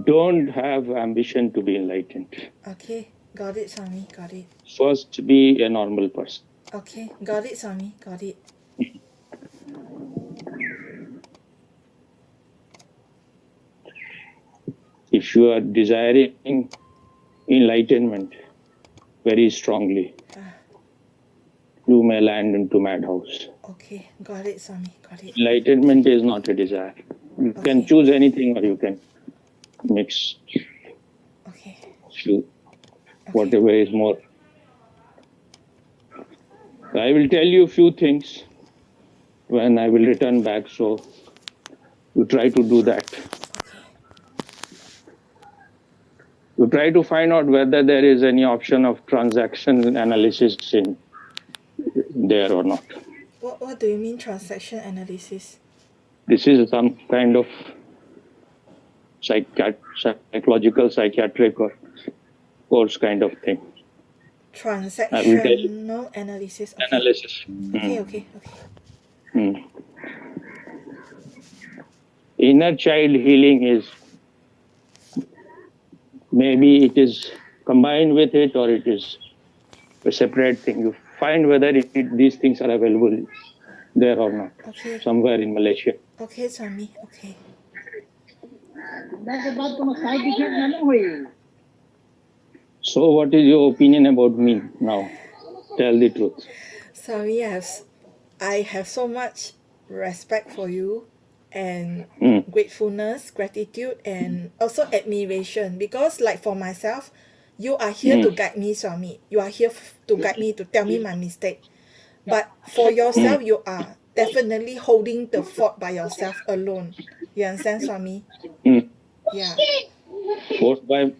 Don't have ambition to be enlightened. Okay, got it, Swami, got it. First, be a normal person. Okay, got it, Swami, got it. If you are desiring enlightenment very strongly, you may land into madhouse. Okay, got it, Swami, got it. Enlightenment is not a desire. You can Okay. choose anything or you can mix Okay, few, whatever is more. I will tell you a few things when I will return back, so you try to do that. okay. You try to find out whether there is any option of transaction analysis in there or not. What do you mean transaction analysis? This is some kind of psychological, psychiatric or course kind of thing. I will tell you. Transactional analysis. Okay. Analysis. Okay, okay, okay. Inner child healing is maybe it is combined with it or it is a separate thing. You find whether these things are available there or not. Okay. Somewhere in Malaysia. Okay, Swami. Okay. So what is your opinion about me now? Tell the truth. Sorry, I have so much respect for you and gratefulness, gratitude, and also admiration because, like for myself, you are here to guide me, Swami. You are here to guide me, to tell me my mistake. But for yourself, you are definitely holding the fort by yourself alone. You understand, Swami? Yeah. Forced by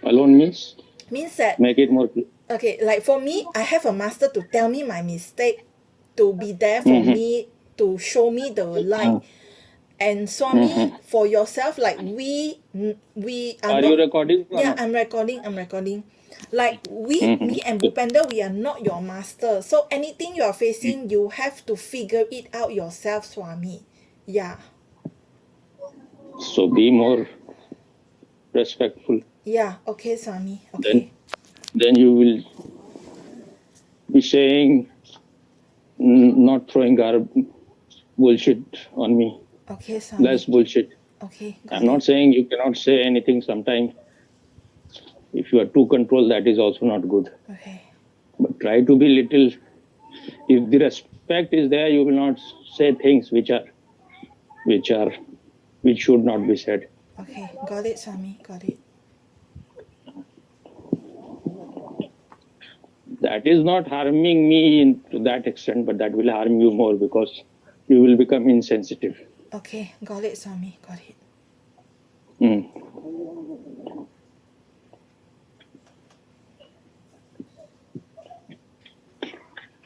alone means? Means that, Make it more clear. okay, like for me, I have a master to tell me my mistake, to be there for me, to show me the light. And Swami, for yourself, like we are Are not. you recording or Yeah, not? I'm recording. Like me and Bhupender, we are not your master. So anything you are facing, you have to figure it out yourself, Swami. Yeah. So be more respectful. Yeah, okay, Swami. Okay. Then you will be saying, not throwing bullshit on me. Okay, Swami. Less bullshit. Okay, I'm not saying you cannot say anything sometimes. If you are too controlled, that is also not good. Okay. But try to be little. If the respect is there, you will not say things which should not be said. Okay, got it, Swami. Got it. That is not harming me to that extent, but that will harm you more because you will become insensitive. Okay, got it, Swami. Got it.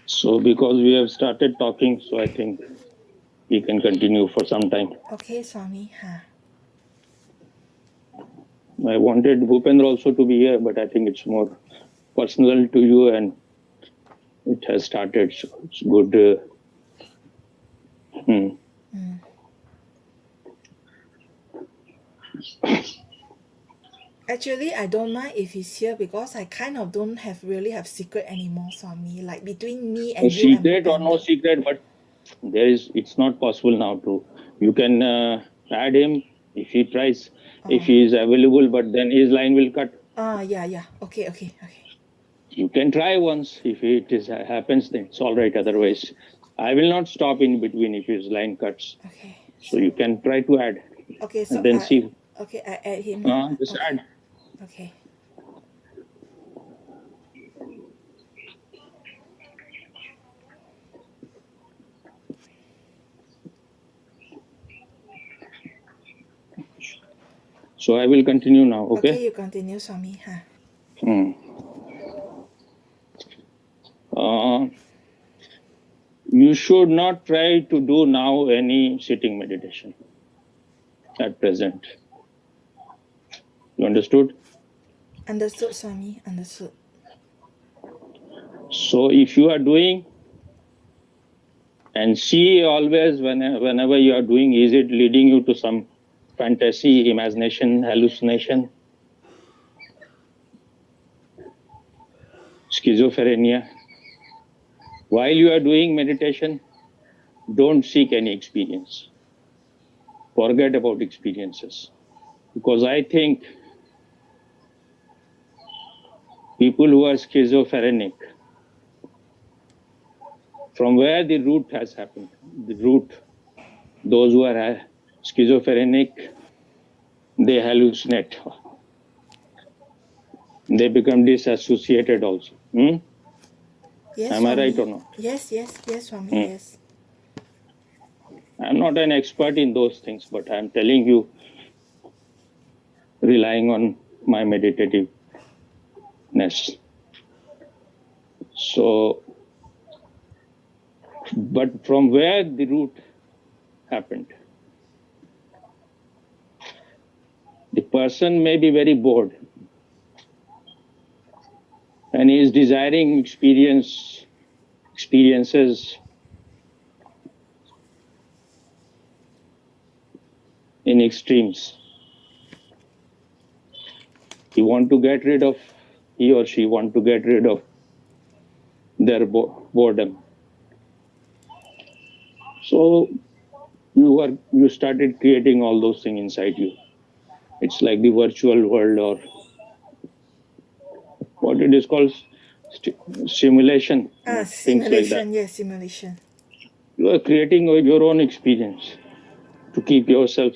So because we have started talking, so I think we can continue for some time. Okay, Swami. I wanted Bhupendra also to be here, but I think it's more personal to you and it has started, so it's good. Actually, I don't mind if he's here because I kind of don't really have secret anymore, Swami. Like between me and you and Secret or no Bhupender. secret, but it's not possible now to. You can add him if he tries, if he is available, but then his line will cut. Yeah. Okay. You can try once. If it happens, then it's all right. Otherwise, I will not stop in between if his line cuts. Okay. So you can try to add. Okay, so and then see. Okay, I add him. Just okay. add. Okay. So I will continue now. Okay. Okay, you continue, Swami. You should not try to do now any sitting meditation at present. You understood? Understood, Swami. Understood. So if you are doing and see always whenever you are doing, is it leading you to some fantasy, imagination, hallucination, schizophrenia. While you are doing meditation, don't seek any experience. Forget about experiences. Because I think people who are schizophrenic, from where the root has happened, the root, those who are schizophrenic, they hallucinate. They become disassociated also. Yes, Am I right Swami. or not? Yes, Swami, yes. I'm not an expert in those things, but I'm telling you, relying on my meditativeness. So, but from where the root happened, the person may be very bored and he is desiring experiences in extremes. He or she want to get rid of their boredom. So you started creating all those things inside you. It's like the virtual world, or what it is called, simulation, things like that. Simulation, yes, simulation. You are creating your own experience to keep yourself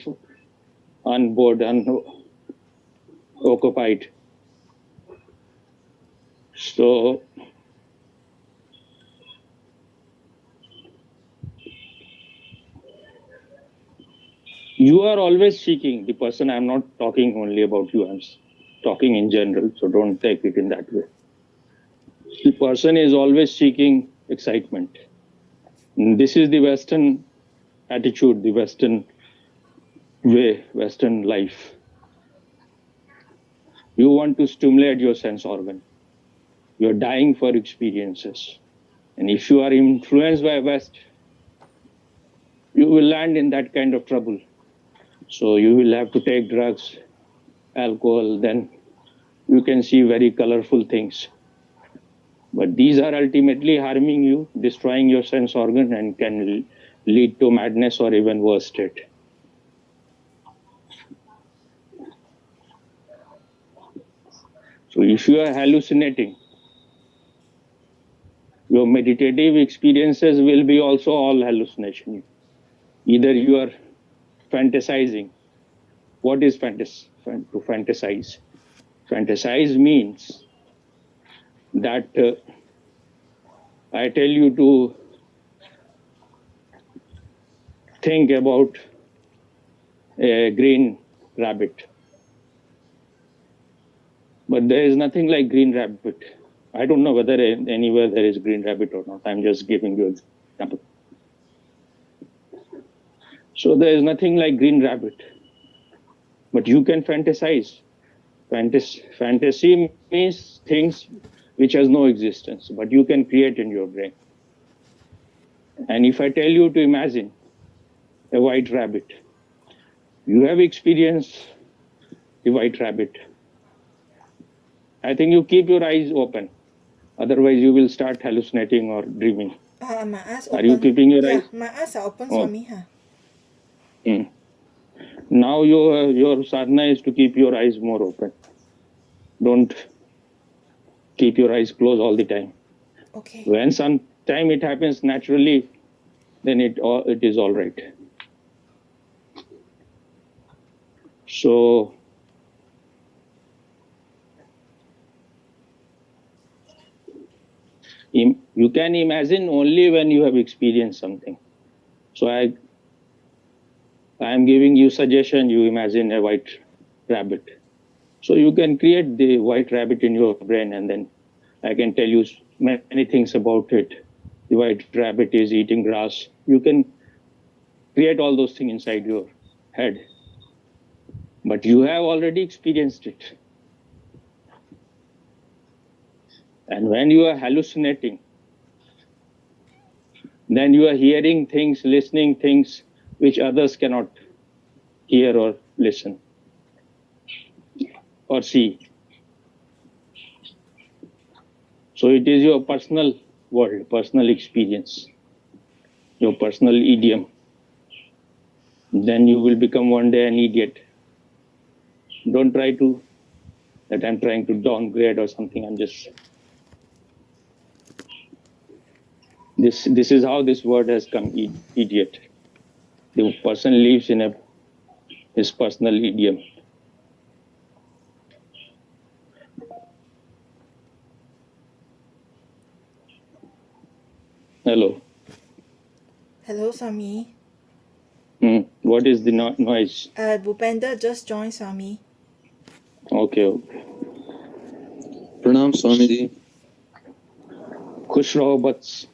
unbored, unoccupied. So you are always seeking the person. I'm not talking only about you, I'm talking in general, so don't take it in that way. The person is always seeking excitement. This is the Western attitude, the Western way, Western life. You want to stimulate your sense organ. You're dying for experiences. And if you are influenced by West, you will land in that kind of trouble. So you will have to take drugs, alcohol, then you can see very colorful things. But these are ultimately harming you, destroying your sense organ, and can lead to madness or even worse state. So if you are hallucinating, your meditative experiences will be also all hallucination. Either you are fantasizing. What is to fantasize? Fantasize means that I tell you to think about a green rabbit. But there is nothing like green rabbit. I don't know whether anywhere there is green rabbit or not. I'm just giving you an example. So there is nothing like green rabbit. But you can fantasize. Fantasy means things which has no existence, but you can create in your brain. And if I tell you to imagine a white rabbit, you have experienced the white rabbit. I think you keep your eyes open. Otherwise, you will start hallucinating or dreaming. My eyes open. Are you keeping your eyes? Yeah, my eyes are open, Oh. Swami. Now your sadhana is to keep your eyes more open. Don't keep your eyes closed all the time. Okay. When some time it happens naturally, then it is all right. So you can imagine only when you have experienced something. So I am giving you suggestion. You imagine a white rabbit. So you can create the white rabbit in your brain, and then I can tell you many things about it. The white rabbit is eating grass. You can create all those things inside your head. But you have already experienced it. And when you are hallucinating, then you are hearing things, listening things which others cannot hear or listen or see. So it is your personal world, personal experience, your personal idiom. Then you will become one day an idiot. Don't try to that I'm trying to downgrade or something. I'm just this is how this word has come, idiot. The person lives in his personal idiom. Hello. Hello, Swami. What is the noise? Bhupender just joined, Swami. Okay. Pranam Swamiji. खुश रहो बस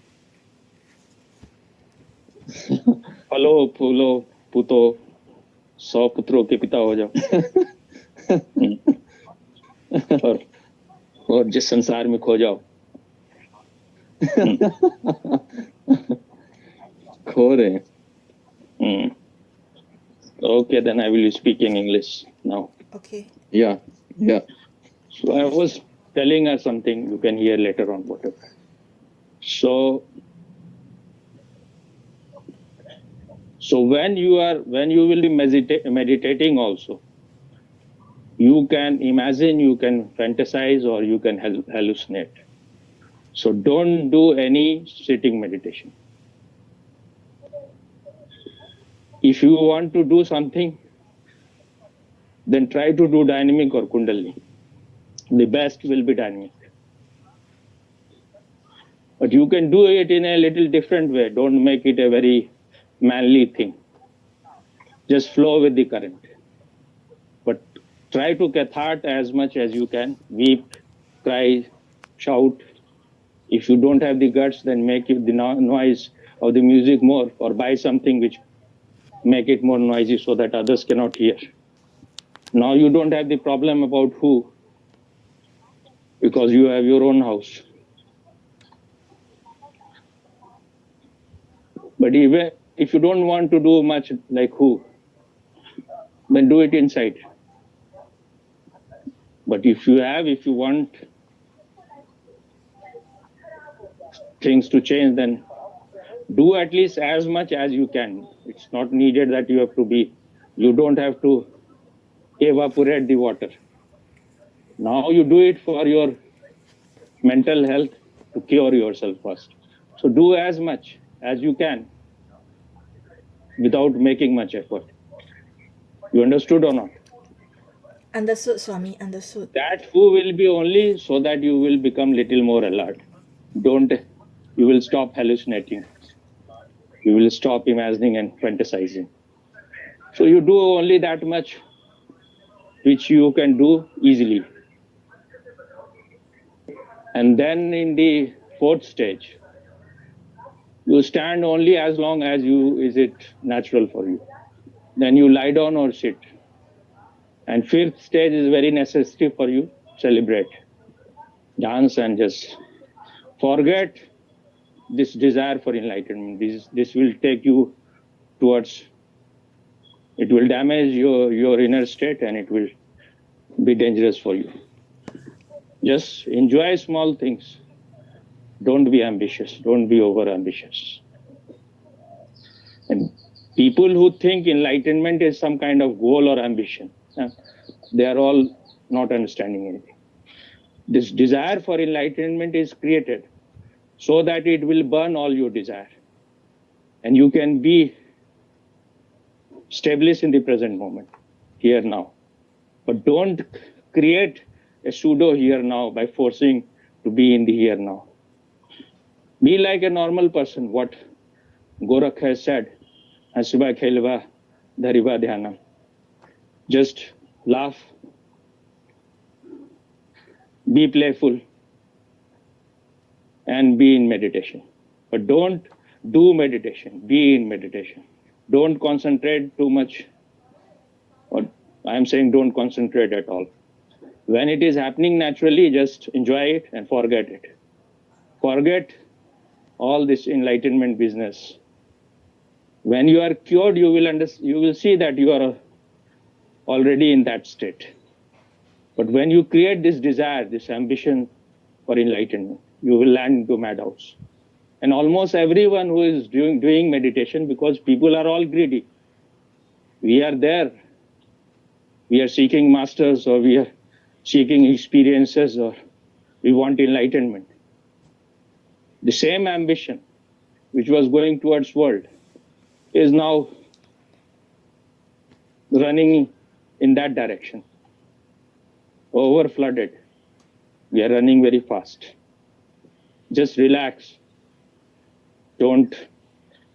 फलो फूलो पुतो 100 पुत्रों के पिता हो जाओ और जिस संसार में खो जाओ खो रहे हैं. Okay, then I will speak in English now. Okay. Yeah. So I was telling her something, you can hear later on, whatever. So when you will be meditating also, you can imagine, you can fantasize, or you can hallucinate. So don't do any sitting meditation. If you want to do something, then try to do dynamic or kundalini. The best will be dynamic. But you can do it in a little different way. Don't make it a very manly thing. Just flow with the current. But try to cathart as much as you can. Weep, cry, shout. If you don't have the guts, then make the noise of the music more, or buy something which make it more noisy so that others cannot hear. Now you don't have the problem about who, because you have your own house. But even if you don't want to do much like who, then do it inside. But if you want things to change, then do at least as much as you can. It's not needed that you don't have to evaporate the water. Now you do it for your mental health, to cure yourself first. So do as much as you can without making much effort. You understood or not? Understood, Swami. Understood. That who will be only so that you will become little more alert. You will stop hallucinating. You will stop imagining and fantasizing. So you do only that much which you can do easily. And then in the 4th stage, you stand only as long as is it natural for you. Then you lie down or sit. And 5th stage is very necessary for you. Celebrate, dance, and just forget this desire for enlightenment. This will take you towards, it will damage your inner state, and it will be dangerous for you. Just enjoy small things. Don't be ambitious. Don't be over ambitious. And people who think enlightenment is some kind of goal or ambition, they are all not understanding anything. This desire for enlightenment is created so that it will burn all your desire. And you can be established in the present moment, here now. But don't create a pseudo here now by forcing to be in the here now. Be like a normal person, what Gorakh has said, Hasiba Khelva Dhariva Dhyanam. Just laugh, be playful, and be in meditation. But don't do meditation, be in meditation. Don't concentrate too much. Or I am saying don't concentrate at all. When it is happening naturally, just enjoy it and forget it. Forget all this enlightenment business. When you are cured, you will see that you are already in that state. But when you create this desire, this ambition for enlightenment, you will land into madhouse. And almost everyone who is doing meditation, because people are all greedy. We are there. We are seeking masters, or we are seeking experiences, or we want enlightenment. The same ambition which was going towards world is now running in that direction. Over flooded. We are running very fast. Just relax. Don't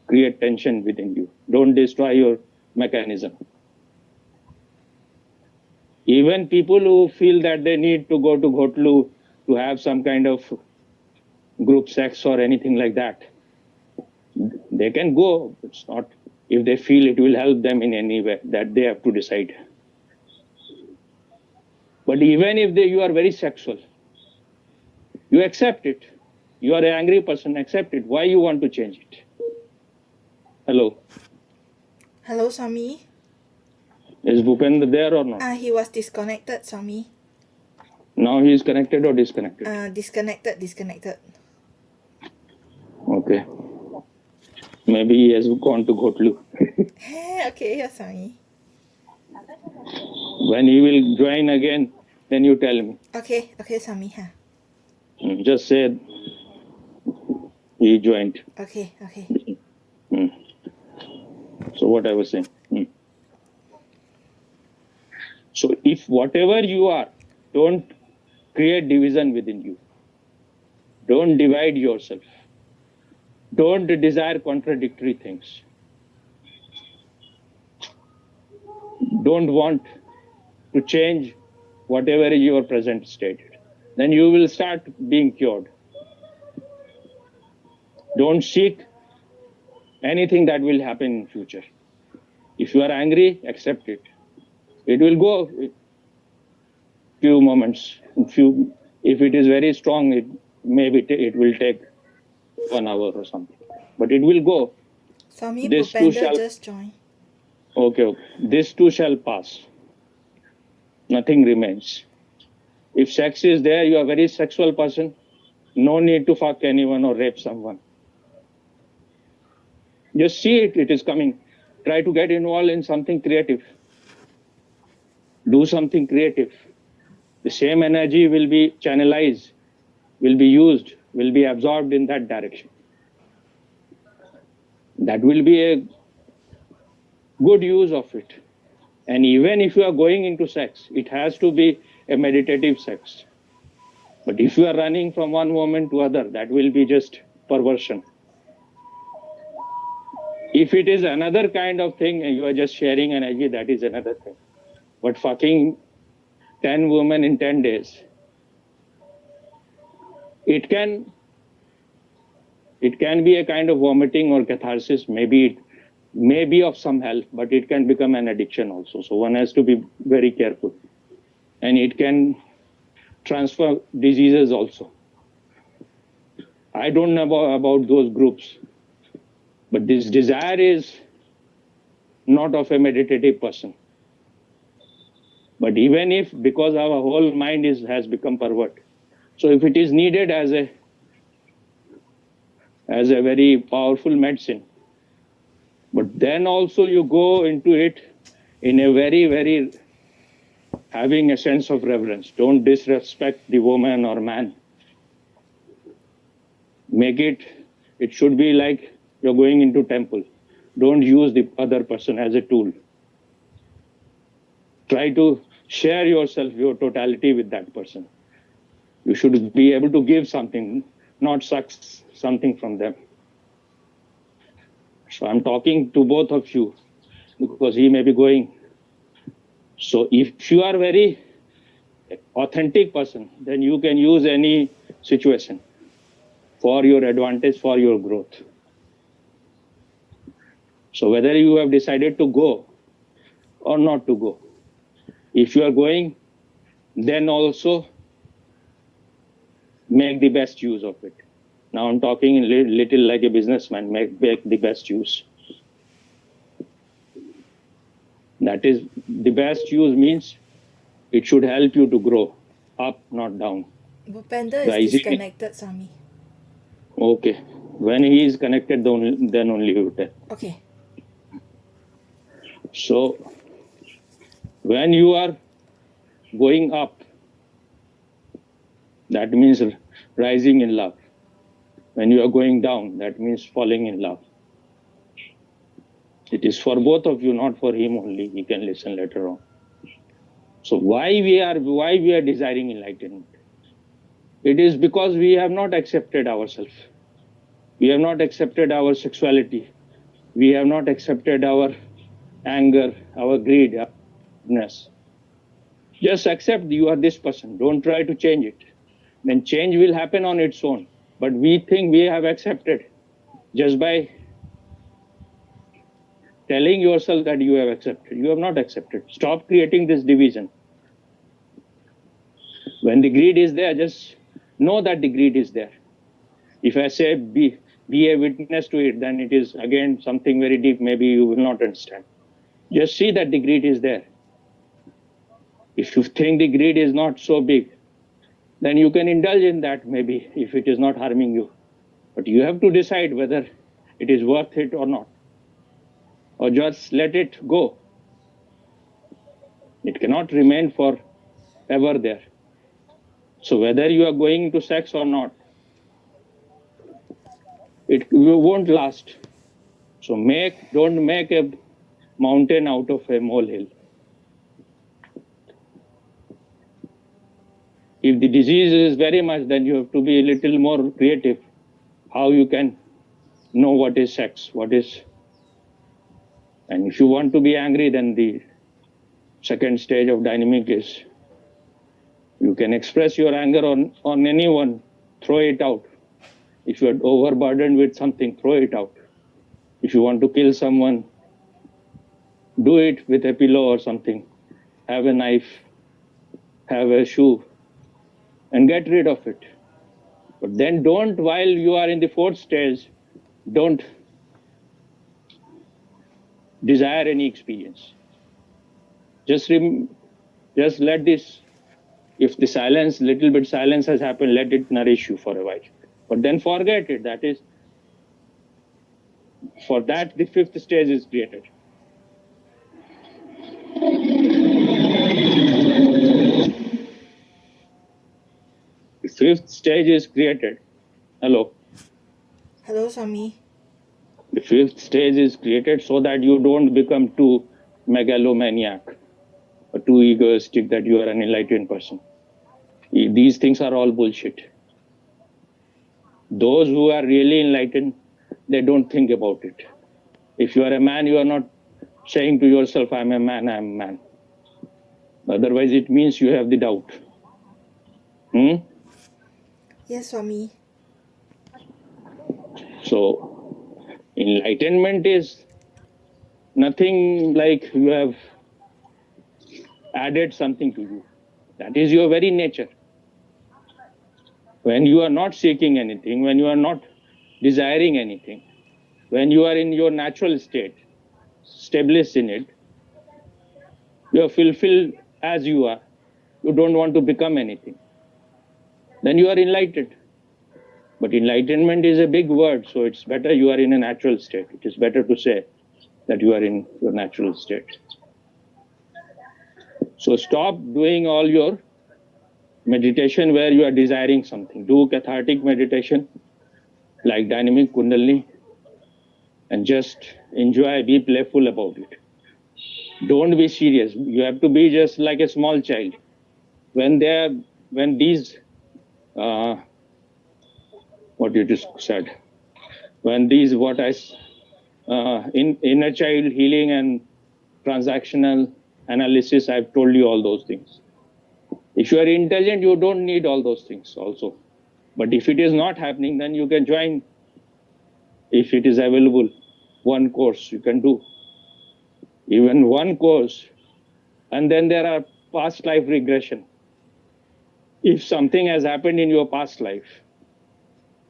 create tension within you. Don't destroy your mechanism. Even people who feel that they need to go to Ghotlu to have some kind of group sex or anything like that, they can go. It's not, if they feel it will help them in any way, that they have to decide. But even if you are very sexual, you accept it. You are an angry person, accept it. Why you want to change it? Hello. Hello, Swami. Is Bhupendra there or not? He was disconnected, Swami. Now he is connected or disconnected? Disconnected. Okay. Maybe he has gone to Ghotlu. Okay, yes, Swami. When he will join again, then you tell me. Okay, Swami. Just say he joined. Okay. So what I was saying. So if whatever you are, don't create division within you. Don't divide yourself. Don't desire contradictory things. Don't want to change whatever is your present state. Then you will start being cured. Don't seek anything that will happen in future. If you are angry, accept it. It will go few moments. If it is very strong, it will take 1 hour or something. But it will go. Swami, This too Bhupendra shall. just joined. Okay. This too shall pass. Nothing remains. If sex is there, you are a very sexual person. No need to fuck anyone or rape someone. Just see it. It is coming. Try to get involved in something creative. Do something creative. The same energy will be channelized, will be used, will be absorbed in that direction. That will be a good use of it. And even if you are going into sex, it has to be a meditative sex. But if you are running from one woman to other, that will be just perversion. If it is another kind of thing and you are just sharing energy, that is another thing. But fucking 10 women in 10 days, it can be a kind of vomiting or catharsis. Maybe it may be of some help, but it can become an addiction also. So one has to be very careful. And it can transfer diseases also. I don't know about those groups, but this desire is not of a meditative person. But even if, because our whole mind has become pervert, so if it is needed as a very powerful medicine, but then also you go into it in a very, very having a sense of reverence. Don't disrespect the woman or man. Make it should be like you're going into temple. Don't use the other person as a tool. Try to share yourself, your totality with that person. You should be able to give something, not suck something from them. So I'm talking to both of you because he may be going. So if you are very authentic person, then you can use any situation for your advantage, for your growth. So whether you have decided to go or not to go, if you are going, then also make the best use of it. Now I'm talking a little like a businessman, make the best use. That is the best use means it should help you to grow up, not down. Bhupender is Rising. disconnected, Swami. Okay. When he is connected, then only you tell. Okay. So, when you are going up, that means rising in love. When you are going down, that means falling in love. It is for both of you, not for him only. He can listen later on. So why we are desiring enlightenment? It is because we have not accepted ourselves. We have not accepted our sexuality. We have not accepted our anger, our greed, our sadness. Just accept you are this person. Don't try to change it. Then change will happen on its own. But we think we have accepted just by telling yourself that you have accepted. You have not accepted. Stop creating this division. When the greed is there, just know that the greed is there. If I say be a witness to it, then it is again something very deep. Maybe you will not understand. Just see that the greed is there. If you think the greed is not so big, then you can indulge in that maybe if it is not harming you. But you have to decide whether it is worth it or not. Or just let it go. It cannot remain forever there. So whether you are going to sex or not, it won't last. So don't make a mountain out of a molehill. If the disease is very much, then you have to be a little more creative. How you can know what is sex, what is. And if you want to be angry, then the second stage of dynamic is you can express your anger on anyone, throw it out. If you are overburdened with something, throw it out. If you want to kill someone, do it with a pillow or something. Have a knife, have a shoe, and get rid of it. But then don't, while you are in the fourth stage, don't desire any experience. Just let this, if the silence, little bit silence has happened, let it nourish you for a while. But then forget it. That is, for that, the fifth stage is created. The fifth stage is created. Hello. Hello, Swami. The fifth stage is created so that you don't become too megalomaniac or too egoistic that you are an enlightened person. These things are all bullshit. Those who are really enlightened, they don't think about it. If you are a man, you are not saying to yourself, I'm a man, I'm a man. Otherwise, it means you have the doubt. Yes, Swami. So, enlightenment is nothing like you have added something to you. That is your very nature. When you are not seeking anything, when you are not desiring anything, when you are in your natural state, established in it, you are fulfilled as you are. You don't want to become anything. Then you are enlightened. But enlightenment is a big word, so it's better you are in a natural state. It is better to say that you are in your natural state. So stop doing all your meditation where you are desiring something. Do cathartic meditation like dynamic kundalini and just enjoy, be playful about it. Don't be serious. You have to be just like a small child. When these, what you just said, when these, what I, in inner child healing and transactional analysis, I've told you all those things. If you are intelligent, you don't need all those things also. But if it is not happening, then you can join, if it is available, one course you can do. Even one course. And then there are past life regression. If something has happened in your past life,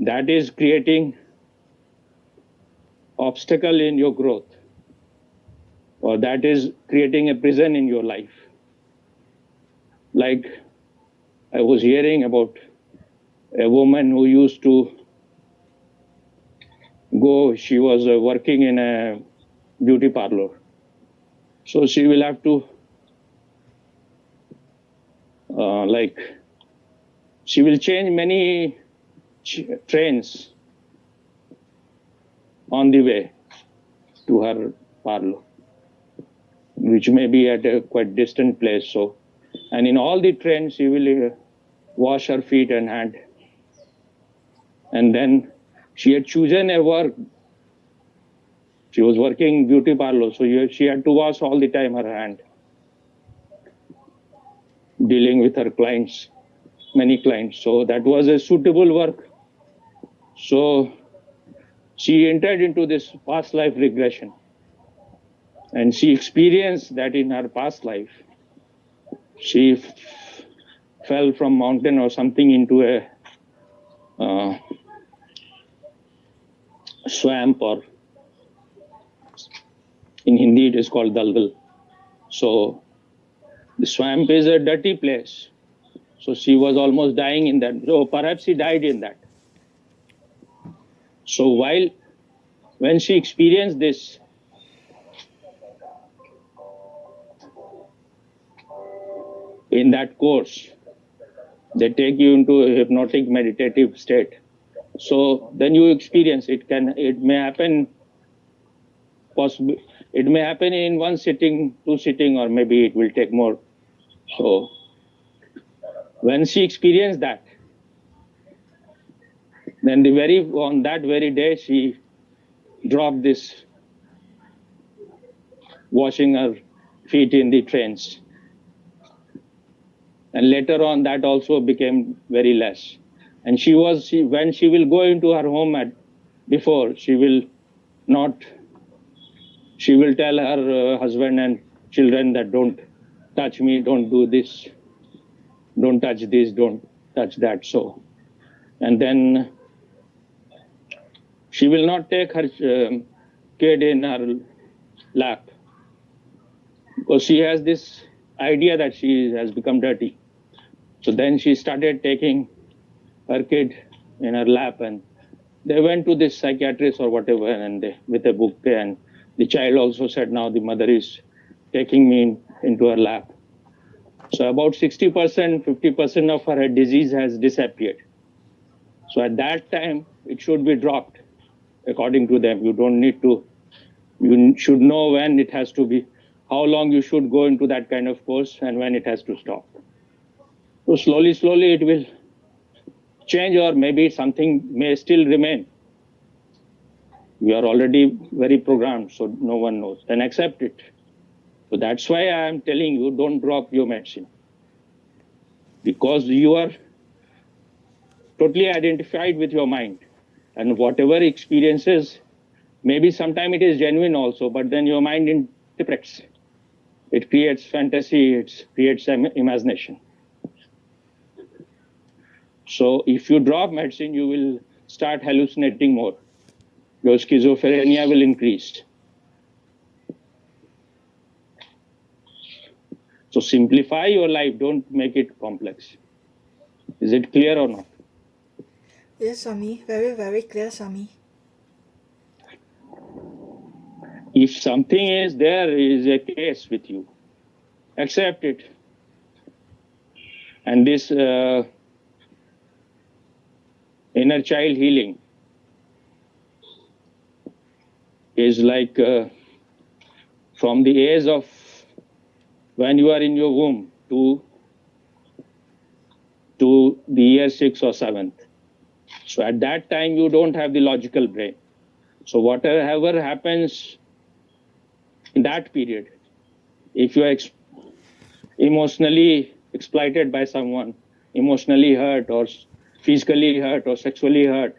that is creating obstacle in your growth. or that is creating a prison in your life. Like I was hearing about a woman who used to go, she was working in a beauty parlor. So she will have to, she will change many trains on the way to her parlor, which may be at a quite distant place. So, and in all the trains, she will wash her feet and hand. And then she had chosen a work. She was working beauty parlor, so she had to wash all the time her hand, dealing with her clients, many clients. So that was a suitable work. So she entered into this past life regression, and she experienced that in her past life. She fell from mountain or something into a swamp, or in Hindi it is called dalgal. So the swamp is a dirty place. So she was almost dying in that. So perhaps she died in that. So when she experienced this, in that course, they take you into a hypnotic meditative state. So then you experience it. It may happen possibly, it may happen in one sitting, two sitting, or maybe it will take more. So when she experienced that, then on that very day she dropped this washing her feet in the trains. And later on that also became very less. And when she will go into her home before, she will tell her husband and children that don't touch me, don't do this, don't touch this, don't touch that. So, and then she will not take her kid in her lap, because she has this idea that she has become dirty. So then she started taking her kid in her lap, and they went to this psychiatrist or whatever, and with a book, and the child also said, now the mother is taking me into her lap. So about 60%, 50% of her disease has disappeared. So at that time, it should be dropped, according to them. You should know when it has to be, how long you should go into that kind of course, and when it has to stop. So slowly, slowly it will change, or maybe something may still remain. We are already very programmed, so no one knows. Then accept it. So that's why I am telling you, don't drop your medicine, because you are totally identified with your mind, and whatever experiences, maybe sometime it is genuine also, but then your mind interprets. It creates fantasy, it creates imagination. So if you drop medicine, you will start hallucinating more. Your schizophrenia will increase. So simplify your life, don't make it complex. Is it clear or not? Yes, Swami. Very, very clear, Swami. If something is a case with you, accept it. And this inner child healing is like from the age of when you are in your womb to the year 6 or 7th. So at that time, you don't have the logical brain. So whatever happens in that period, if you are emotionally exploited by someone, emotionally hurt, or physically hurt, or sexually hurt,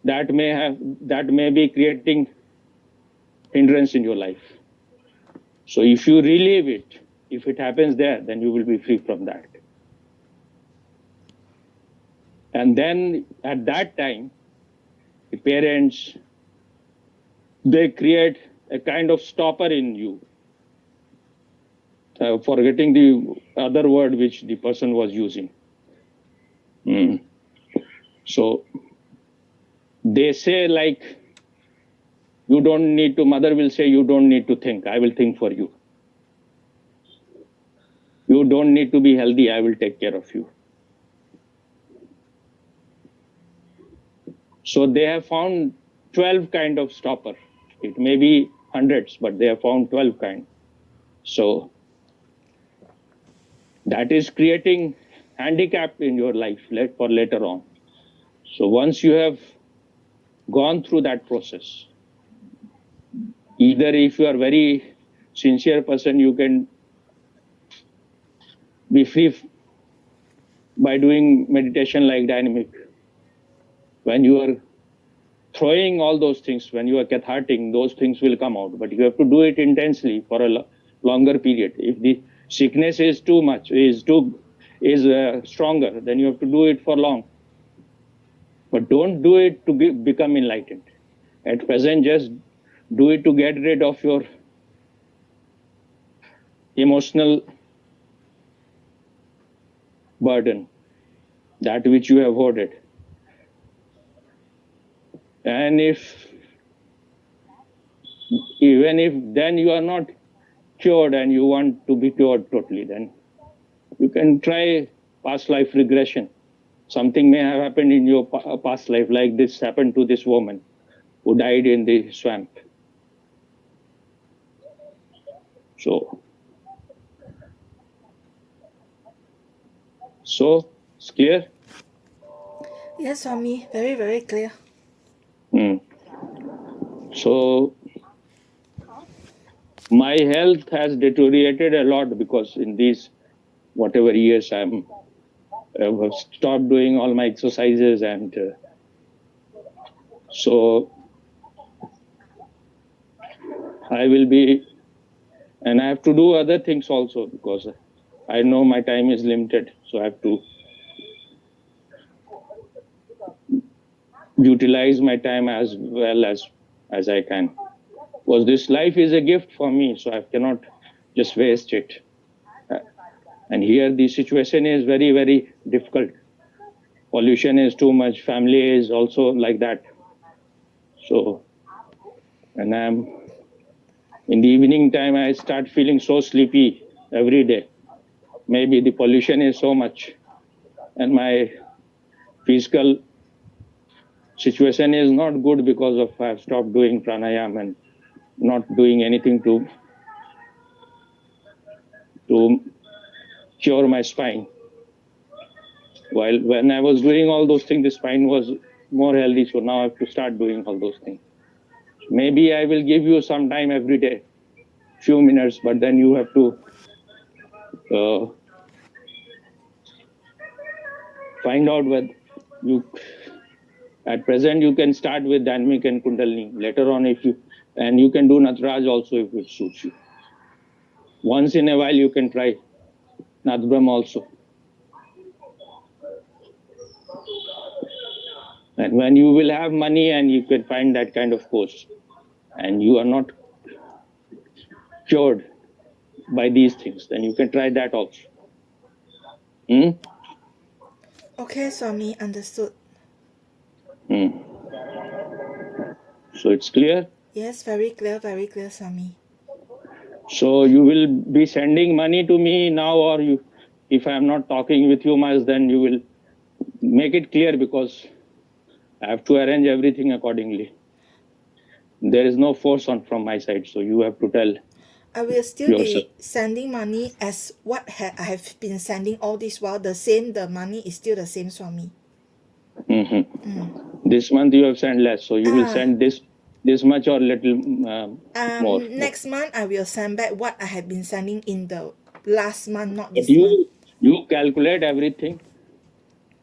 that may be creating hindrance in your life. So if you relieve it, if it happens there, then you will be free from that. And then at that time, the parents, they create a kind of stopper in you. Forgetting the other word which the person was using. So they say like, you don't need to, mother will say, you don't need to think, I will think for you. You don't need to be healthy, I will take care of you. So they have found 12 kind of stopper. It may be hundreds, but they have found 12 kind. So that is creating handicap in your life for later on. So once you have gone through that process, either if you are very sincere person, you can be free by doing meditation like dynamic. When you are throwing all those things, when you are cathartic, those things will come out, but you have to do it intensely for a longer period. If the sickness is too much, is stronger, then you have to do it for long. But don't do it to become enlightened. At present, just do it to get rid of your emotional burden, that which you have hoarded. And even if then you are not cured and you want to be cured totally, then you can try past life regression. Something may have happened in your past life, like this happened to this woman who died in the swamp. So it's clear? Yes, Swami, very, very clear. So my health has deteriorated a lot because in these whatever years I have stopped doing all my exercises, and so I will be, and I have to do other things also because I know my time is limited, so I have to utilize my time as well as I can. Because this life is a gift for me, so I cannot just waste it. And here the situation is very, very difficult. Pollution is too much, family is also like that. So, and I'm in the evening time, I start feeling so sleepy every day. Maybe the pollution is so much, and my physical situation is not good because of I've stopped doing pranayam and not doing anything to cure my spine. While when I was doing all those things, the spine was more healthy. So now I have to start doing all those things. Maybe I will give you some time every day, few minutes, but then you have to find out whether you, at present, you can start with dynamic and kundalini. Later on, and you can do Nataraj also if it suits you. Once in a while, you can try Nath also. And when you will have money and you can find that kind of course, and you are not cured by these things, then you can try that also. Okay, Swami, understood. So it's clear? Yes, very clear, Swami. So you will be sending money to me now, or if I am not talking with you much, then you will make it clear, because I have to arrange everything accordingly. There is no force from my side, so you have to tell. I will still yourself. be sending money as what I have been sending all this while. The money is still the same, Swami. This month you have sent less, so you will send this much or little more. Next month I will send back what I have been sending in the last month, not But this month. you calculate everything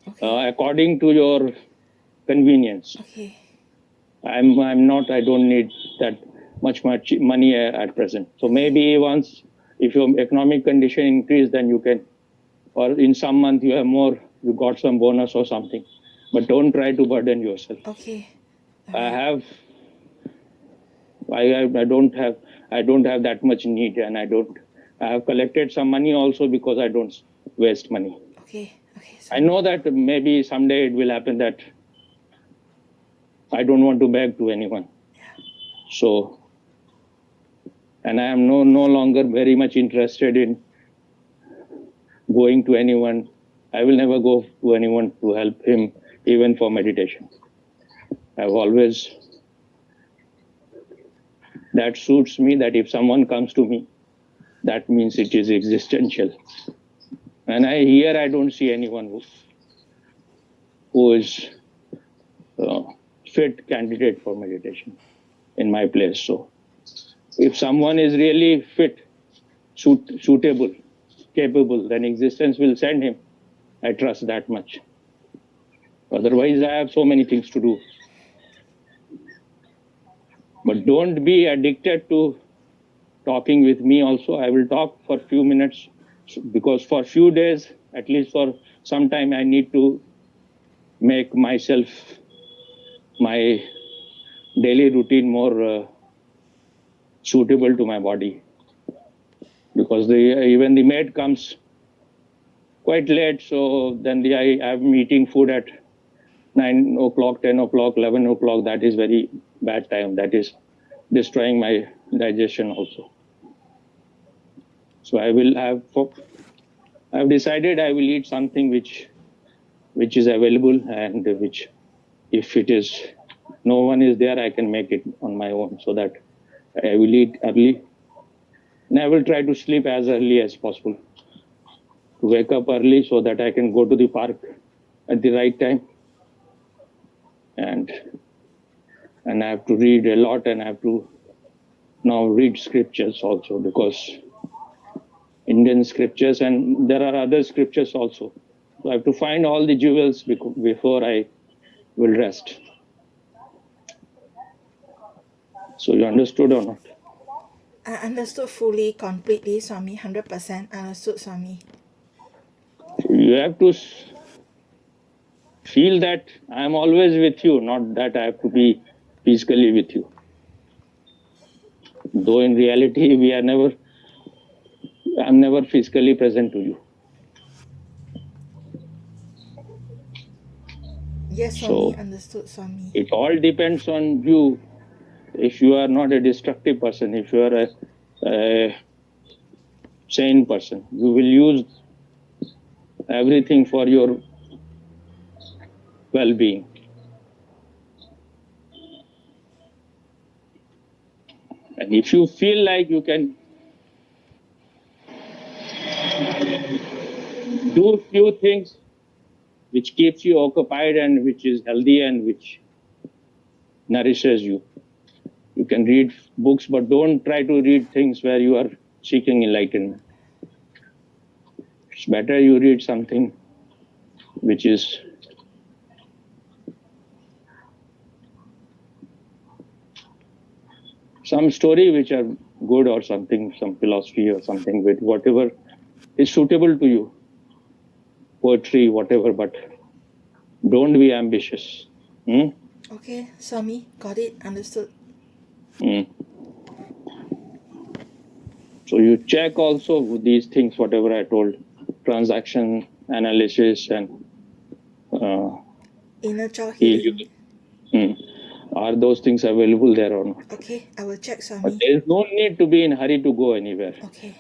Okay. according to your convenience. Okay. I don't need that much money at present. So maybe once, if your economic condition increase, then you can, or in some month you have more, you got some bonus or something. But don't try to burden yourself. Okay. I don't have that much need, and I I have collected some money also because I don't waste money. Okay. Okay. I know that maybe someday it will happen that I don't want to beg to anyone. So, and I am no longer very much interested in going to anyone. I will never go to anyone to help him, even for meditation. I've always, that suits me, that if someone comes to me, that means it is existential. And I don't see anyone who is fit candidate for meditation in my place. So if someone is really fit, suitable, capable, then existence will send him. I trust that much. Otherwise, I have so many things to do. But don't be addicted to talking with me also. I will talk for a few minutes because for a few days, at least for some time, I need to make myself, my daily routine more suitable to my body. Because even the maid comes quite late, so then I am eating food at 9 o'clock, 10 o'clock, 11 o'clock. That is very bad time. That is destroying my digestion also. So I've decided I will eat something which is available, and which, if it is no one is there, I can make it on my own, so that I will eat early. And I will try to sleep as early as possible, to wake up early so that I can go to the park at the right time. And I have to read a lot, and I have to now read scriptures also, because Indian scriptures, and there are other scriptures also. So I have to find all the jewels before I will rest. So you understood or not? I understood fully, completely, Swami. 100% understood, Swami. You have to feel that I am always with you, not that I have to be physically with you. Though in reality, I'm never physically present to you. Yes, Swami. Understood, Swami. It all depends on you. If you are not a destructive person, if you are a sane person, you will use everything for your well-being. And if you feel like you can do few things which keeps you occupied and which is healthy and which nourishes you, you can read books, but don't try to read things where you are seeking enlightenment. It's better you read something which is some story which are good, or something, some philosophy or something, with whatever is suitable to you, poetry, whatever, but don't be ambitious. Okay, Swami. Got it. Understood. So you check also these things, whatever I told, transaction analysis and Inner child healing. Are those things available there or not? Okay, I will check, But Swami. there is no need to be in hurry to go anywhere. Okay.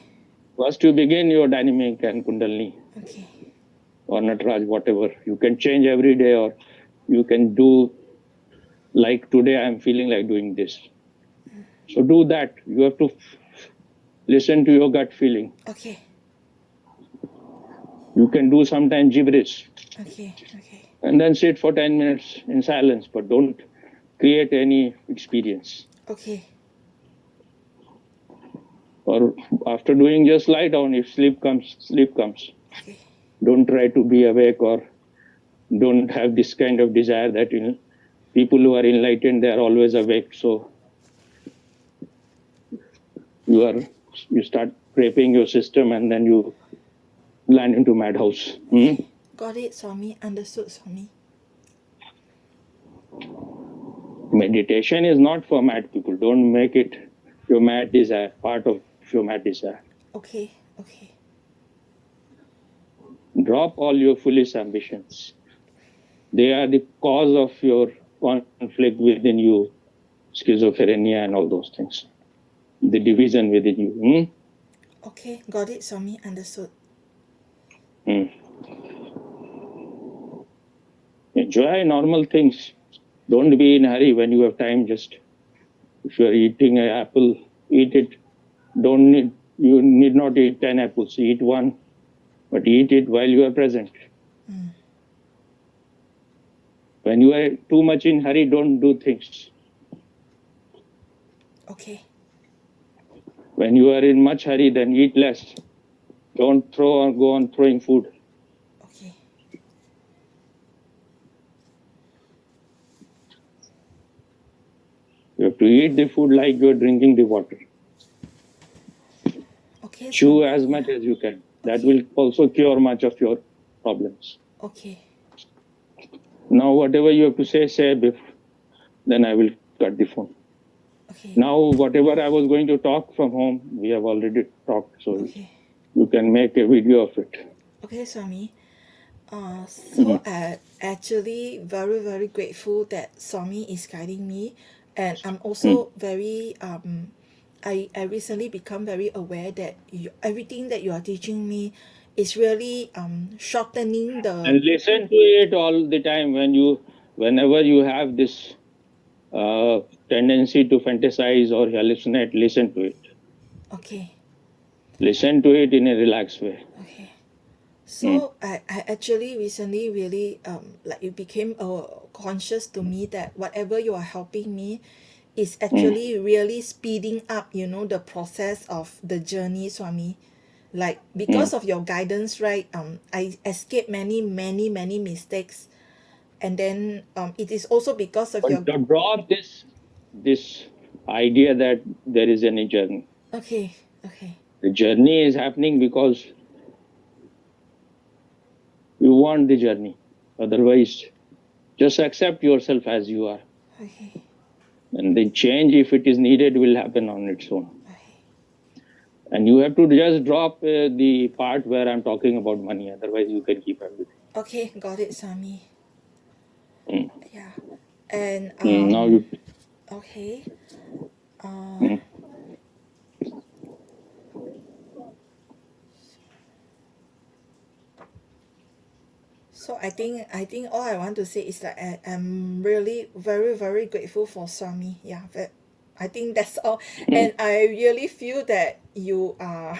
First you begin your dynamic and kundalini. Okay. Or Nataraj, whatever. You can change every day, or you can do, like today I'm feeling like doing this. So do that. You have to listen to your gut feeling. Okay. You can do sometimes gibberish. Okay. Okay. And then sit for 10 minutes in silence, but don't create any experience. Okay. Or after doing, just lie down. If sleep comes, sleep comes. Okay. Don't try to be awake, or don't have this kind of desire that people who are enlightened, they are always awake. So you start prepping your system, and then you land into madhouse. Got it, Swami. Understood, Swami. Meditation is not for mad people. Don't make it your mad desire, part of your mad desire. Okay, okay. Drop all your foolish ambitions. They are the cause of your conflict within you, schizophrenia and all those things. The division within you. Okay, got it, Swami. Understood. Enjoy normal things. Don't be in a hurry when you have time. Just if you are eating an apple, eat it. You need not eat 10 apples. Eat one, but eat it while you are present. When you are too much in hurry, don't do things. Okay. When you are in much hurry, then eat less. Don't throw or go on throwing food. Okay. You have to eat the food like you are drinking the water. Okay, Chew Swami. as much Yeah. as you can. That Okay. will also cure much of your problems. Okay. Now, whatever you have to say before, then I will cut the phone. Okay. Now, whatever I was going to talk from home, we have already talked, so Okay. you can make a video of it. Okay, Swami. So I actually very very grateful that Swami is guiding me, and I'm also very I recently become very aware that everything that you are teaching me is really shortening the. And listen to it all the time whenever you have this tendency to fantasize or hallucinate, listen to it. Okay. Listen to it in a relaxed way. Okay. So I actually recently really like it became conscious to me that whatever you are helping me is actually really speeding up, the process of the journey, Swami. Like because of your guidance, right? I escaped many mistakes, and then it is also because of your. But to drop this idea that there is any journey. Okay. Okay. The journey is happening because you want the journey. Otherwise, just accept yourself as you are. Okay. And the change, if it is needed, will happen on its own. Okay. And you have to just drop the part where I'm talking about money. Otherwise, you can keep everything. Okay. Got it, Swami. Mm. Yeah. And Now you. okay. Mm. So I think all I want to say is that I'm really very very grateful for Swami. Yeah, I think that's all. And I really feel that you are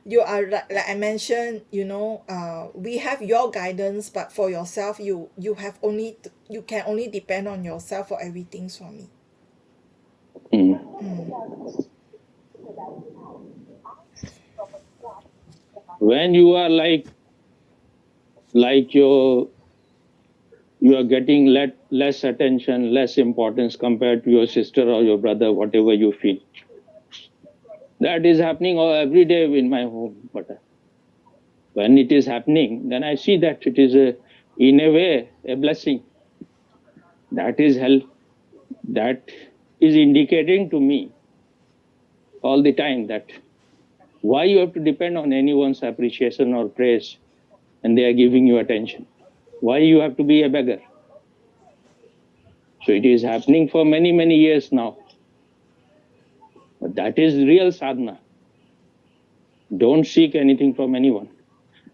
like I mentioned, we have your guidance, but for yourself, you can only depend on yourself for everything, Swami. When you are like you are getting less attention, less importance compared to your sister or your brother, whatever you feel. That is happening every day in my home. But when it is happening, then I see that it is in a way a blessing. That is hell. That is indicating to me all the time that why you have to depend on anyone's appreciation or praise and they are giving you attention. Why you have to be a beggar? So it is happening for many years now. But that is real sadhana. Don't seek anything from anyone.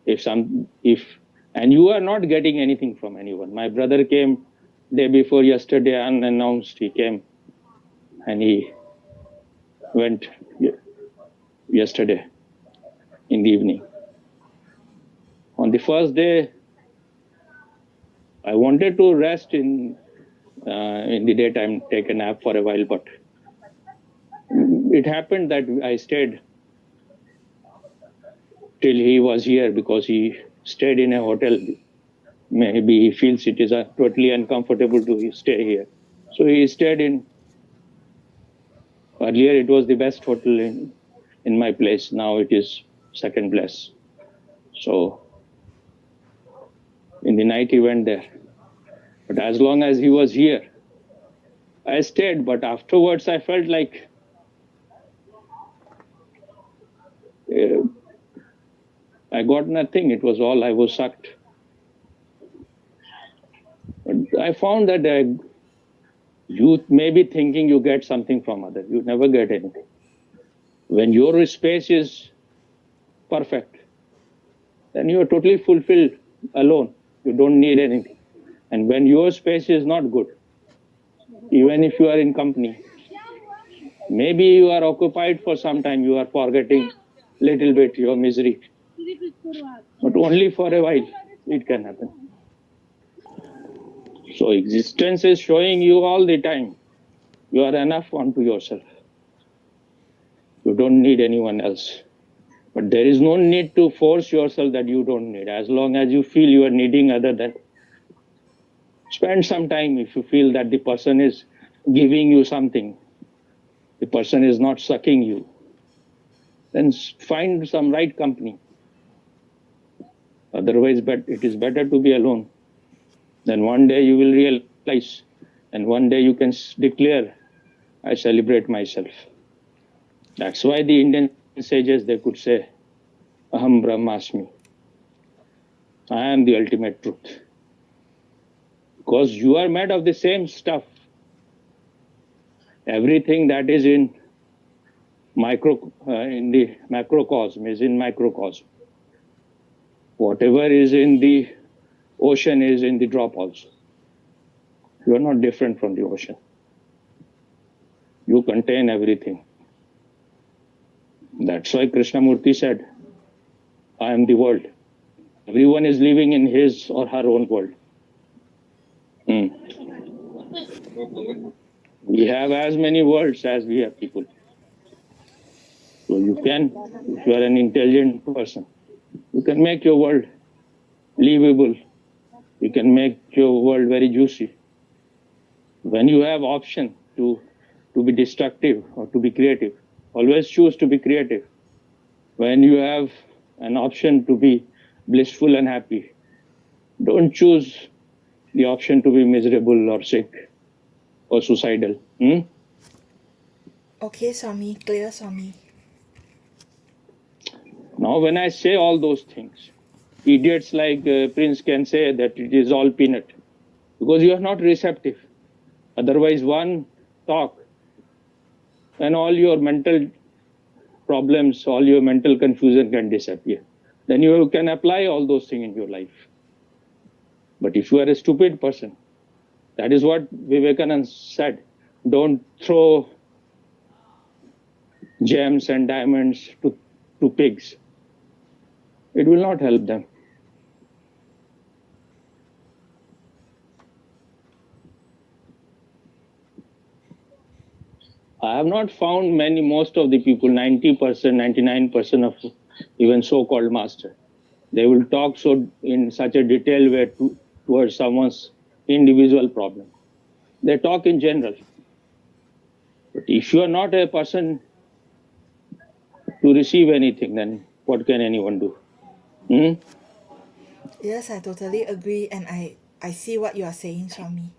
And you are not getting anything from anyone. My brother came day before yesterday unannounced. He came and he went yesterday in the evening. On the first day, I wanted to rest in the daytime, take a nap for a while, but it happened that I stayed till he was here because he stayed in a hotel. Maybe he feels it is totally uncomfortable to stay here. So he stayed in. Earlier, it was the best hotel in my place. Now it is second place. So in the night, he went there. But as long as he was here, I stayed. But afterwards, I felt like I got nothing. It was all I was sucked. But I found that you may be thinking you get something from others. You never get anything. When your space is perfect, then you are totally fulfilled alone. You don't need anything. And when your space is not good, even if you are in company, maybe you are occupied for some time, you are forgetting little bit your misery. But only for a while it can happen. So existence is showing you all the time you are enough unto yourself. You don't need anyone else. But there is no need to force yourself that you don't need. As long as you feel you are needing other than, spend some time. If you feel that the person is giving you something, the person is not sucking you, then find some right company. Otherwise, it is better to be alone. Then one day you will realize, and one day you can declare, I celebrate myself. That's why the Indian sages, they could say, Aham Brahmasmi. I am the ultimate truth. Because you are made of the same stuff. Everything that is in the macrocosm is in microcosm. Whatever is in the ocean is in the drop also. You are not different from the ocean. You contain everything. That's why Krishnamurti said, I am the world. Everyone is living in his or her own world. We have as many worlds as we have people. So you can, if you are an intelligent person, you can make your world livable. You can make your world very juicy. When you have option to be destructive or to be creative, always choose to be creative. When you have an option to be blissful and happy, don't choose the option to be miserable or sick or suicidal. Okay, Swami, clear, Swami. Now, when I say all those things, idiots like Prince can say that it is all peanut because you are not receptive. Otherwise, one talk and all your mental problems, all your mental confusion can disappear. Then you can apply all those things in your life. But if you are a stupid person, that is what Vivekananda said. Don't throw gems and diamonds to pigs. It will not help them. I have not found most of the people, 90%, 99% of even so-called master. They will talk in such a detailed way towards someone's individual problem. They talk in general. But if you are not a person to receive anything, then what can anyone do? Yes, I totally agree, and I see what you are saying, Swami.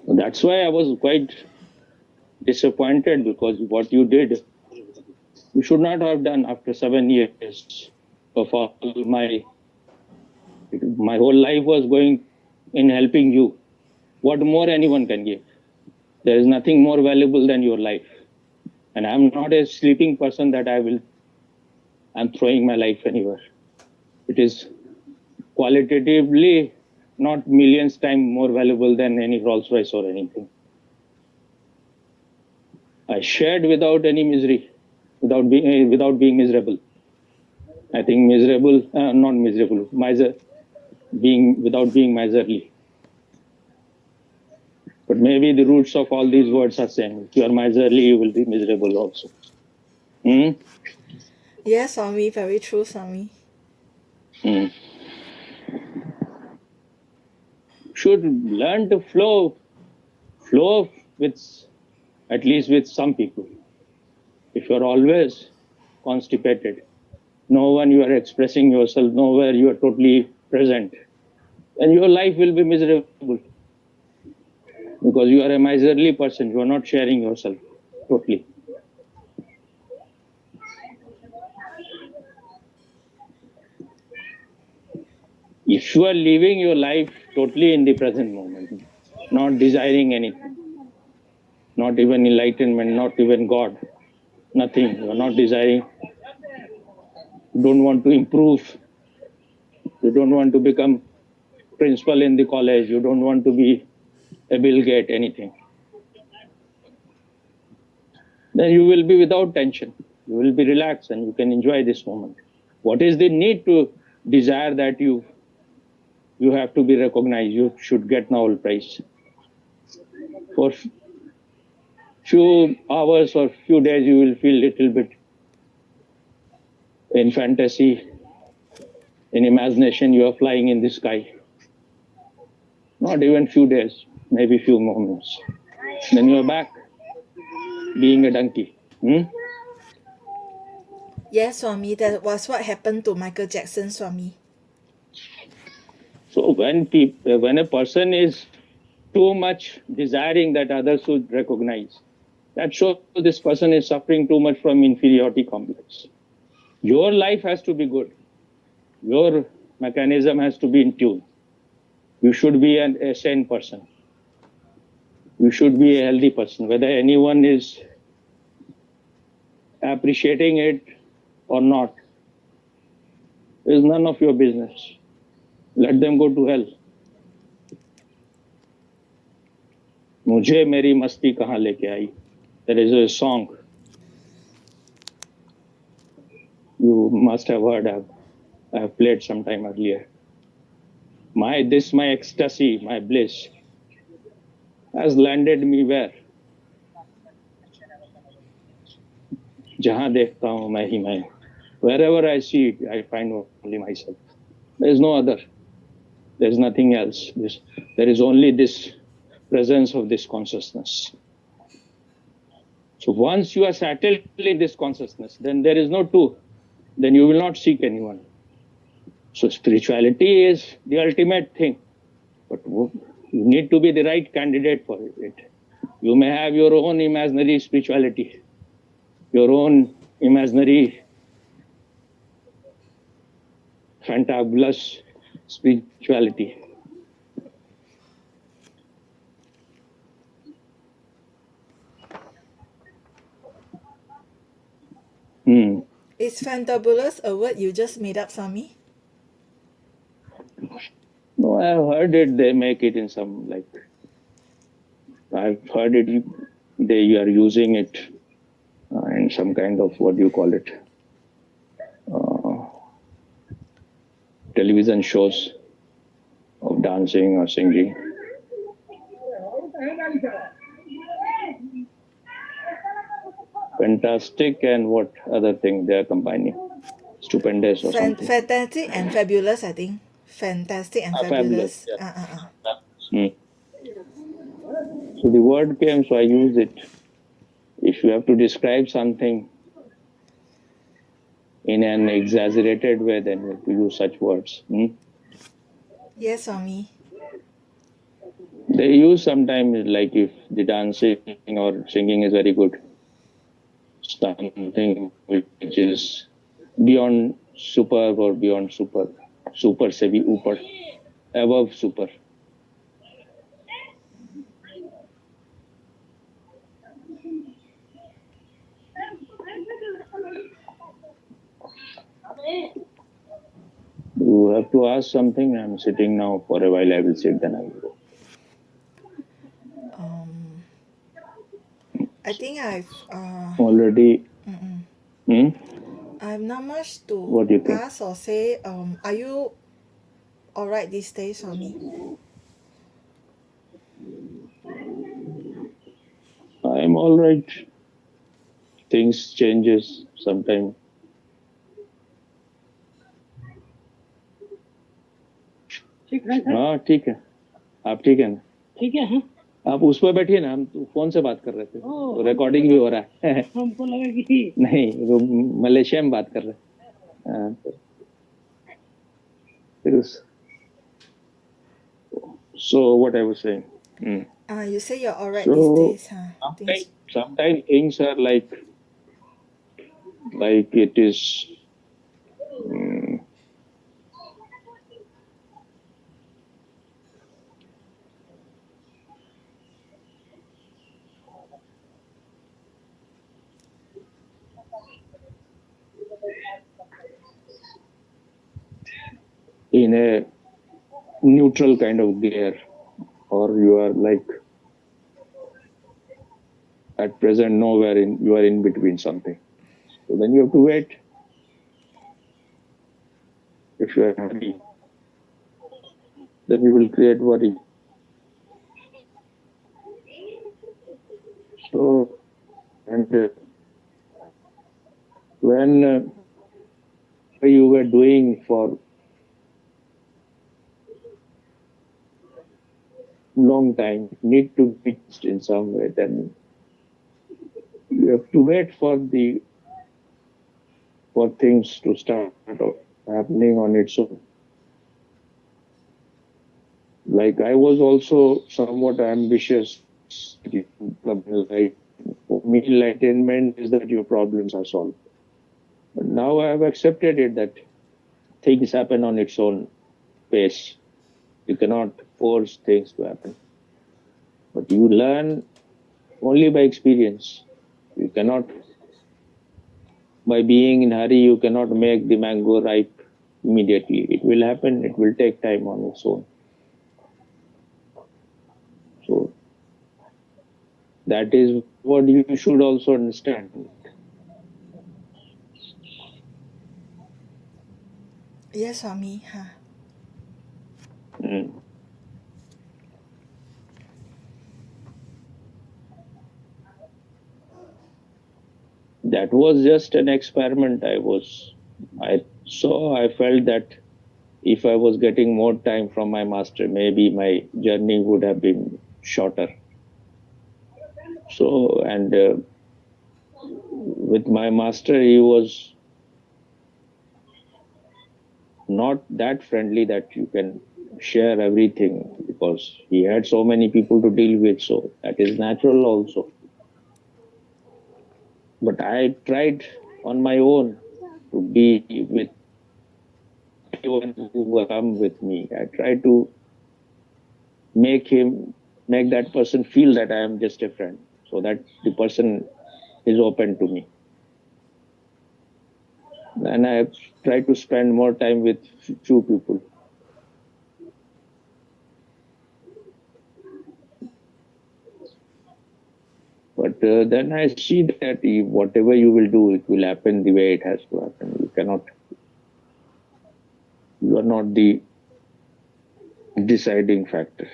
That's why I was quite disappointed, because what you did, you should not have done after 7 years of all my whole life was going in helping you. What more anyone can give? There is nothing more valuable than your life. And I'm not a sleeping person that I'm throwing my life anywhere. It is qualitatively not millions times more valuable than any Rolls Royce or anything. I shared without any misery, without being miserable. I think not miserable, without being miserly. But maybe the roots of all these words are same. If you are miserly, you will be miserable also. Yes, Swami, very true, Swami. Should learn to flow with, at least with some people. If you are always constipated, no one you are expressing yourself, nowhere you are totally present, then your life will be miserable. Because you are a miserly person, you are not sharing yourself totally. If you are living your life totally in the present moment, not desiring anything, not even enlightenment, not even God, nothing, you are not desiring, you don't want to improve, you don't want to become principal in the college, you don't want to be a Bill Gates, anything, then you will be without tension. You will be relaxed and you can enjoy this moment. What is the need to desire that you have to be recognized, you should get Nobel Prize? For few hours or few days you will feel little bit in fantasy, in imagination you are flying in the sky. Not even few days, maybe few moments. Then you are back being a donkey. Yes, Swami, that was what happened to Michael Jackson, Swami. So when a person is too much desiring that others should recognize, that shows this person is suffering too much from inferiority complex. Your life has to be good. Your mechanism has to be in tune. You should be a sane person. You should be a healthy person. Whether anyone is appreciating it or not is none of your business. Let them go to hell. मुझे मेरी मस्ती कहाँ लेके आई. There is a song you must have heard. I have played sometime earlier. My ecstasy, my bliss has landed me where? जहाँ देखता हूँ मैं ही मैं. Wherever I see it, I find only myself. There is no other. There is nothing else. There is only this presence of this consciousness. So once you are settled in this consciousness, then there is no two. Then you will not seek anyone. So spirituality is the ultimate thing. But you need to be the right candidate for it. You may have your own imaginary spirituality, your own imaginary fantabulous spirituality. Is fantabulous a word you just made up, Swami? No, I've heard it. They make it in some I've heard it. They are using it in some kind of what do you call it? Television shows of dancing or singing. Fantastic and what other thing they are combining? Stupendous or something. Fantastic and fabulous, I think. Fantastic and fabulous. Fabulous. Yeah. So the word came, so I used it. If you have to describe something in an exaggerated way, then you have to use such words. Yes, Swami. They use sometimes like if the dancing or singing is very good, something which is beyond superb or beyond super, super se bhi upar, above super. You have to ask something. I'm sitting now for a while. I will sit, then I will go. I think I've Already. I have not much to What do you think? ask or say. Are you all right these days, Swami? I'm all right. Things changes sometimes. हाँ ठीक है. आप ठीक है ना? ठीक है. हाँ, आप उस पर बैठिए ना. हम फोन से बात कर रहे थे. तो रिकॉर्डिंग भी हो रहा है. हमको लगा कि नहीं, वो मलेशिया में बात कर रहे हैं. So what I was saying. You say you're all right So these days, huh? sometimes things are like it is in a neutral kind of gear, or you are like at present nowhere in, you are in between something. So then you have to wait. If you are happy, then you will create worry. So, and when you were doing for long time, need to be in some way, then you have to wait for things to start happening on its own. Like I was also somewhat ambitious. Like for me, enlightenment is that your problems are solved. But now I have accepted it that things happen on its own pace. You cannot force things to happen. But you learn only by experience. You cannot, by being in hurry, you cannot make the mango ripe immediately. It will happen, it will take time on its own. So that is what you should also understand. Yes, Swami. Huh. Mm. That was just an experiment. I felt that if I was getting more time from my master, maybe my journey would have been shorter. So, and with my master, he was not that friendly that you can share everything, because he had so many people to deal with. So that is natural also. But I tried on my own to be with everyone who will come with me. I tried to make that person feel that I am just a friend, so that the person is open to me. And I try to spend more time with few people. But then I see that whatever you will do, it will happen the way it has to happen. You are not the deciding factor.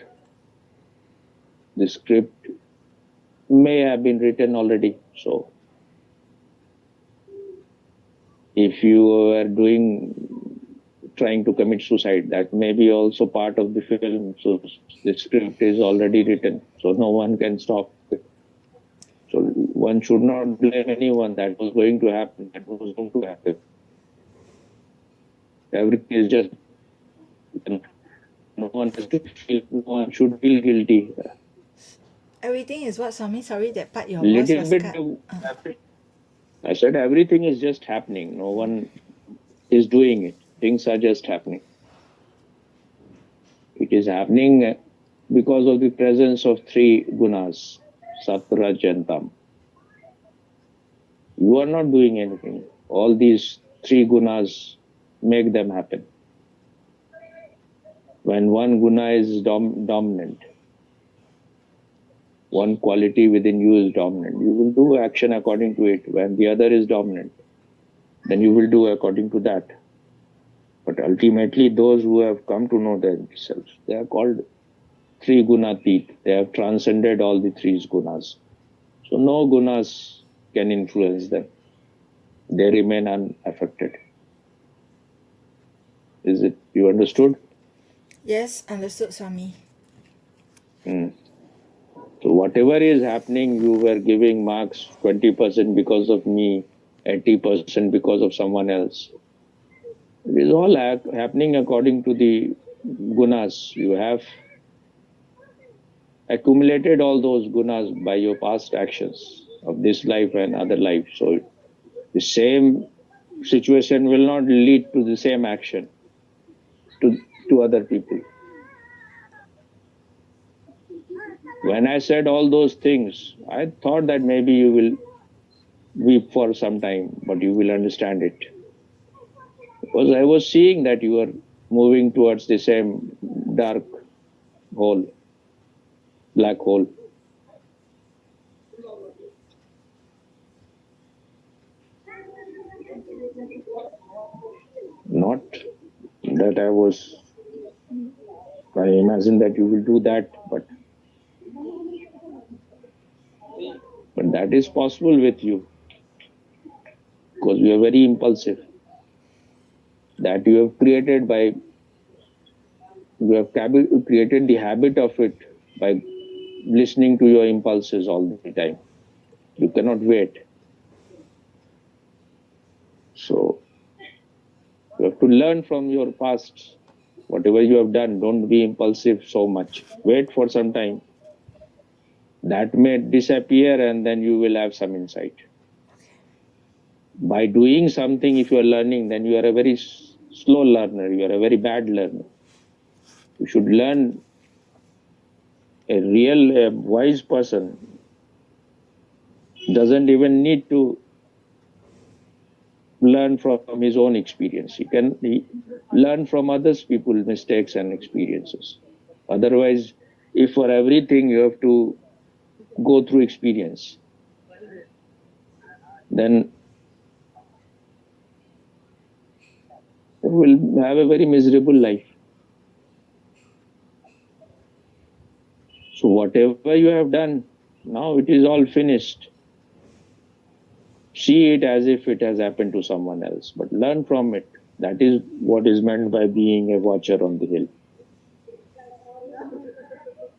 The script may have been written already. So if you are trying to commit suicide, that may be also part of the film. So the script is already written, so no one can stop it. So one should not blame anyone. That was going to happen. That was going to happen. Everything is just, no one has to feel, no one should feel guilty. Everything is what, Swami? Sorry, that part your voice Little was bit cut. I said everything is just happening. No one is doing it. Things are just happening. It is happening because of the presence of three gunas, Sat, Raj, and Tam. You are not doing anything. All these three gunas make them happen. When one guna is dominant, one quality within you is dominant, you will do action according to it. When the other is dominant, then you will do according to that. But ultimately, those who have come to know themselves, they are called three gunatit. They have transcended all the three gunas. So no gunas can influence them. They remain unaffected. Is it, you understood? Yes, understood, Swami. Mm. So whatever is happening, you were giving marks 20% because of me, 80% because of someone else. It is all happening according to the gunas. You have accumulated all those gunas by your past actions of this life and other life. So the same situation will not lead to the same action to other people. When I said all those things, I thought that maybe you will weep for some time, but you will understand it. Because I was seeing that you were moving towards the same dark hole, black hole. Not that I imagine that you will do that, but that is possible with you because you are very impulsive. That you have created created the habit of it by listening to your impulses all the time. You cannot wait. So you have to learn from your past. Whatever you have done, don't be impulsive so much. Wait for some time. That may disappear and then you will have some insight. By doing something, if you are learning, then you are a very slow learner. You are a very bad learner. You should learn. A wise person doesn't even need to learn from his own experience. He can learn from others people's mistakes and experiences. Otherwise, if for everything you have to go through experience, then you will have a very miserable life. So whatever you have done, now it is all finished. See it as if it has happened to someone else, but learn from it. That is what is meant by being a watcher on the hill.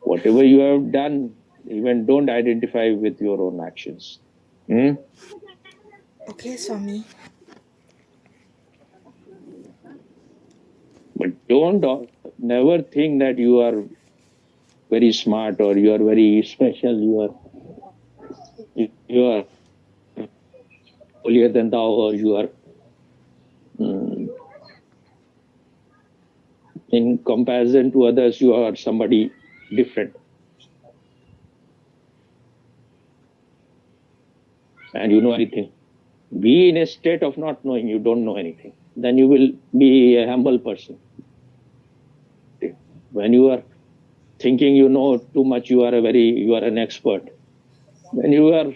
Whatever you have done, even don't identify with your own actions. Okay, Swami. But don't never think that you are very smart or you are very special. You are holier than thou, or you are in comparison to others, you are somebody different. And you know everything. Be in a state of not knowing, you don't know anything. Then you will be a humble person. When you are thinking you know too much, you are an expert. When you are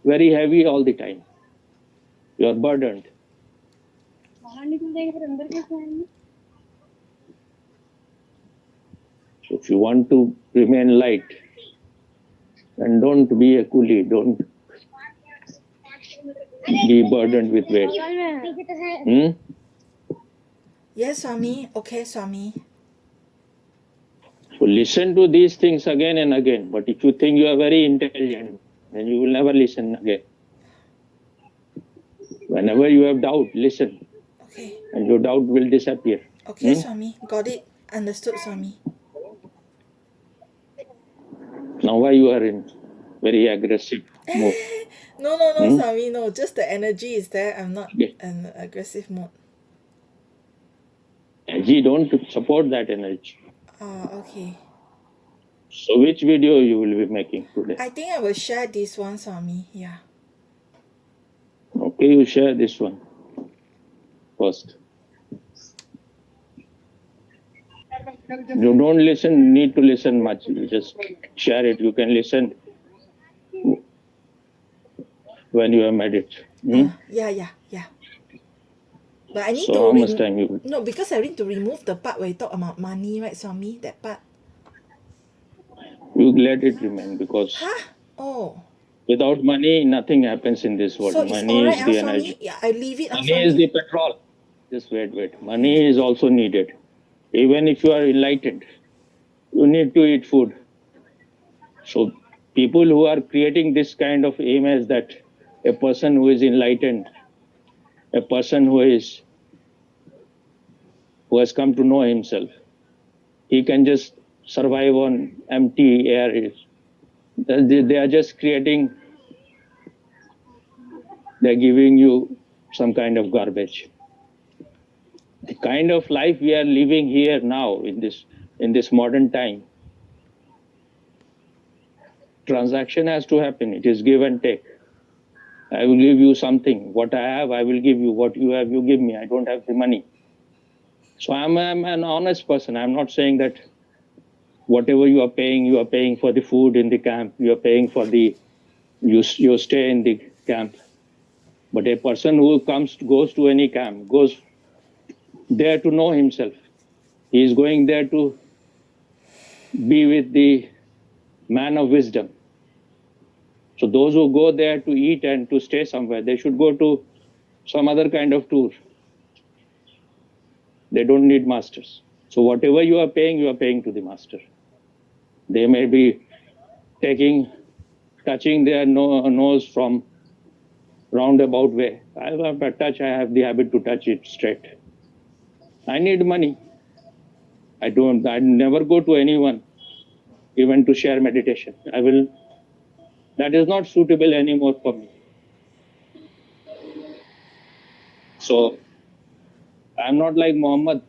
very heavy all the time, you are burdened. So if you want to remain light, then don't be a coolie, don't be burdened with weight. Yes, Swami. Okay, Swami. So listen to these things again and again. But if you think you are very intelligent, then you will never listen again. Whenever you have doubt, listen. Okay. And your doubt will disappear. Okay, Swami. Got it. Understood, Swami. Now why you are in very aggressive mode? No, Swami. No, just the energy is there. I'm not in aggressive mode. Energy, don't support that energy. Okay. So which video you will be making today? I think I will share this one, Swami. Yeah. Okay, you share this one first. You don't need to listen much. You just share it. You can listen when you have made it. Yeah. But I need So to how much time you? No, because I need to remove the part where you talk about money, right, Swami? That part. You let it remain because Oh. without money, nothing happens in this world. So it's Money alright, is the Swami? energy. Yeah, I leave it, Money is Swami? the petrol. Just wait. Money is also needed. Even if you are enlightened, you need to eat food. So people who are creating this kind of image that a person who is enlightened, a person who has come to know himself, he can just survive on empty air. They are just creating, they're giving you some kind of garbage. The kind of life we are living here now in this modern time, transaction has to happen. It is give and take. I will give you something. What I have, I will give you. What you have, you give me. I don't have the money. So I'm an honest person. I'm not saying that whatever you are paying for the food in the camp. You are paying for the you stay in the camp. But a person who goes to any camp, goes there to know himself. He is going there to be with the man of wisdom. So those who go there to eat and to stay somewhere, they should go to some other kind of tour. They don't need masters. So whatever you are paying to the master. They may be touching their nose from roundabout way. I have the habit to touch it straight. I need money. I never go to anyone, even to share meditation. That is not suitable anymore for me. So I'm not like Muhammad,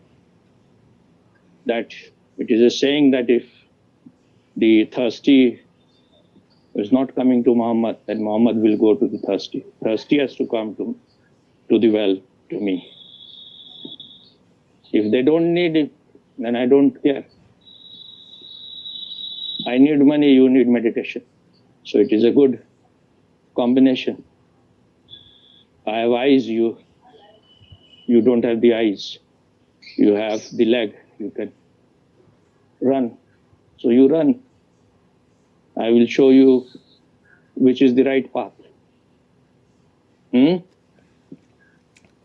that it is a saying that if the thirsty is not coming to Muhammad, then Muhammad will go to the thirsty. Thirsty has to come to the well, to me. If they don't need it, then I don't care. I need money, you need meditation. So it is a good combination. I have eyes, you don't have the eyes. You have the leg, you can run. So you run. I will show you which is the right path.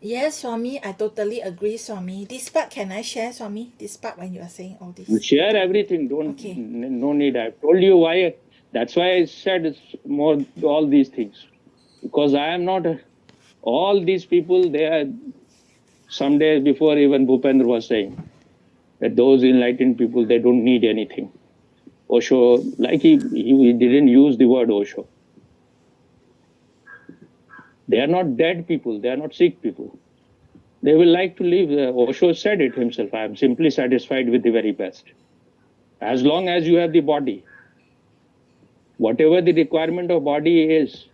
Yes, Swami, I totally agree, Swami. This part, can I share, Swami? This part when you are saying all this. You share everything. Okay. No need. I've told you why. That's why I said it's more all these things. Because I am not all these people. They are some days before even Bhupendra was saying that those enlightened people, they don't need anything. Osho, like he didn't use the word Osho. They are not dead people. They are not sick people. They will like to live. Osho said it himself. I am simply satisfied with the very best. As long as you have the body, whatever the requirement of body is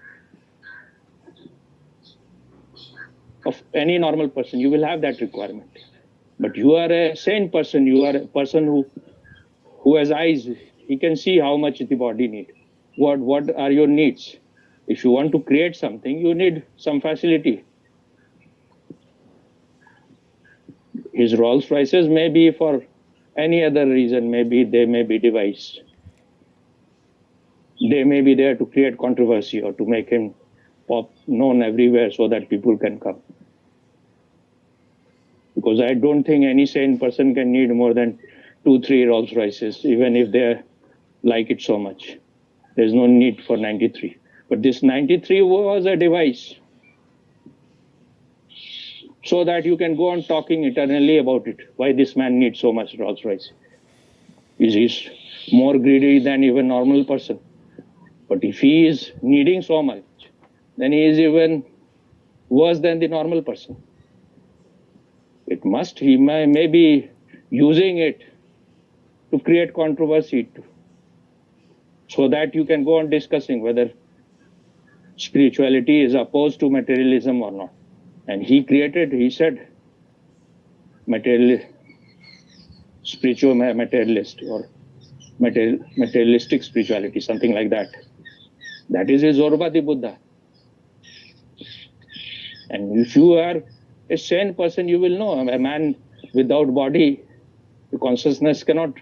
of any normal person, you will have that requirement. But you are a sane person. You are a person who has eyes. He can see how much the body needs. What are your needs? If you want to create something, you need some facility. His Rolls Royces may be for any other reason. Maybe they may be device. They may be there to create controversy or to make him known everywhere so that people can come. Because I don't think any sane person can need more than 2-3 Rolls Royces, even if they like it so much. There's no need for 93. But this 93 was a device so that you can go on talking eternally about it. Why this man needs so much Rolls Royce? He's more greedy than even normal person. But if he is needing so much, then he is even worse than the normal person. He may be using it to create controversy, so that you can go on discussing whether spirituality is opposed to materialism or not. And he said, spiritual materialist or materialistic spirituality, something like that. That is his Zorba the Buddha. And if you are a sane person, you will know a man without body, the consciousness cannot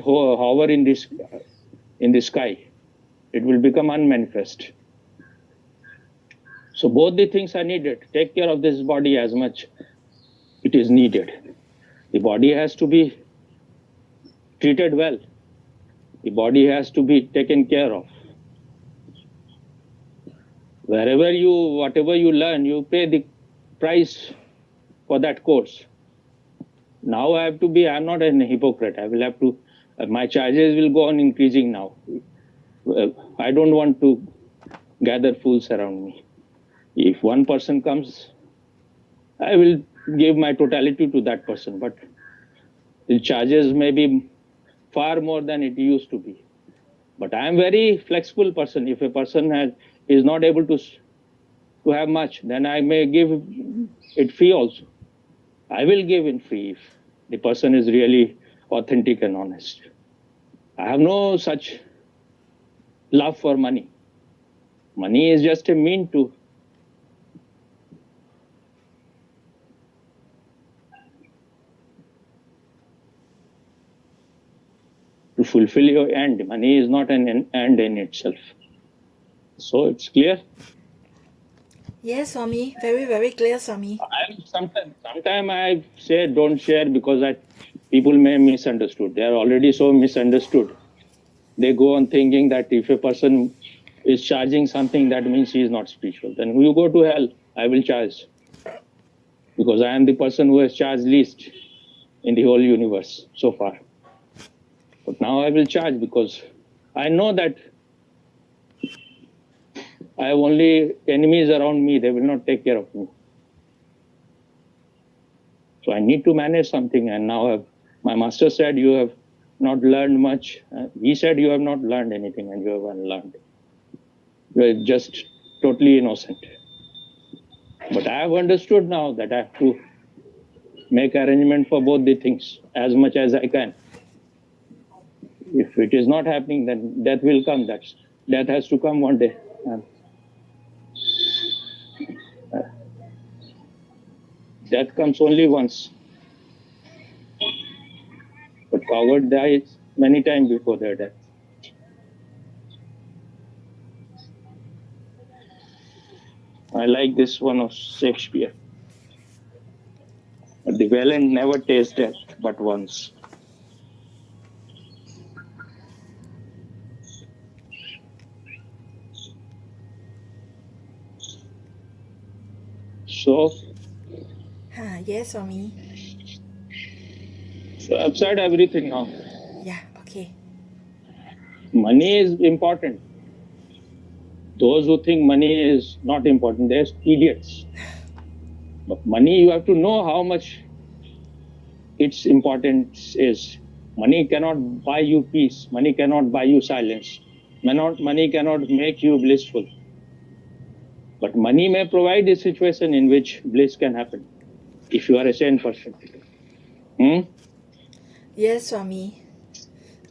hover in the sky. It will become unmanifest. So both the things are needed. Take care of this body as much it is needed. The body has to be treated well. The body has to be taken care of. Whatever you learn, you pay the price for that course. Now I'm not a hypocrite. I will have to, my charges will go on increasing now. I don't want to gather fools around me. If one person comes, I will give my totality to that person, but the charges may be far more than it used to be. But I am very flexible person. If a person is not able to have much, then I may give it free also. I will give in free if the person is really authentic and honest. I have no such love for money. Money is just a mean to fulfill your end. Money is not an end in itself. So it's clear. Yes, Swami. Very, very clear, Swami. Sometimes I say don't share because people may misunderstood. They are already so misunderstood. They go on thinking that if a person is charging something, that means he is not spiritual. Then you go to hell. I will charge because I am the person who has charged least in the whole universe so far. But now I will charge because I know that I have only enemies around me. They will not take care of me. So I need to manage something. And now my master said, you have not learned much. He said, you have not learned anything and you have unlearned. You are just totally innocent. But I have understood now that I have to make arrangement for both the things as much as I can. If it is not happening, then death will come. Death has to come one day. Death comes only once. But coward dies many times before their death. I like this one of Shakespeare. But the valiant never taste death but once. So Yes, Swami. I've said everything now. Yeah, okay. Money is important. Those who think money is not important, they're idiots. But money, you have to know how much its importance is. Money cannot buy you peace. Money cannot buy you silence. Money cannot make you blissful. But money may provide a situation in which bliss can happen if you are a sane person. Yes, Swami.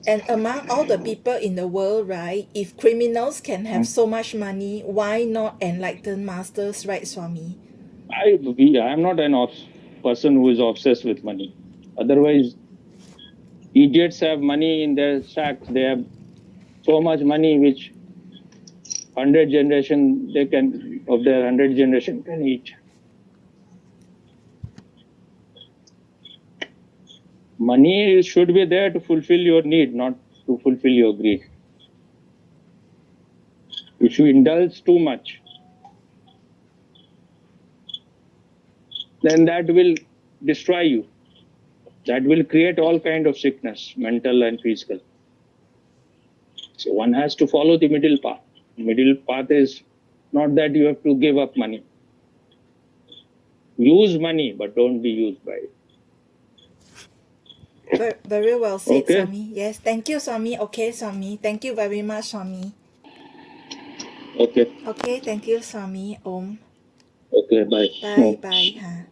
And among all the people in the world, right, if criminals can have so much money, why not enlightened masters, right, Swami? I am not an person who is obsessed with money. Otherwise, idiots have money in their sacks. They have so much money which 100 generation of their 100 generation can eat. Money should be there to fulfill your need, not to fulfill your greed. If you indulge too much, then that will destroy you. That will create all kind of sickness, mental and physical. So one has to follow the middle path. Middle path is not that you have to give up money. Use money, but don't be used by it. Very well said, Okay. Swami. Yes, thank you, Swami. Okay, Swami. Thank you very much, Swami. Okay. Okay, thank you, Swami. Om. Okay, bye. Bye, bye.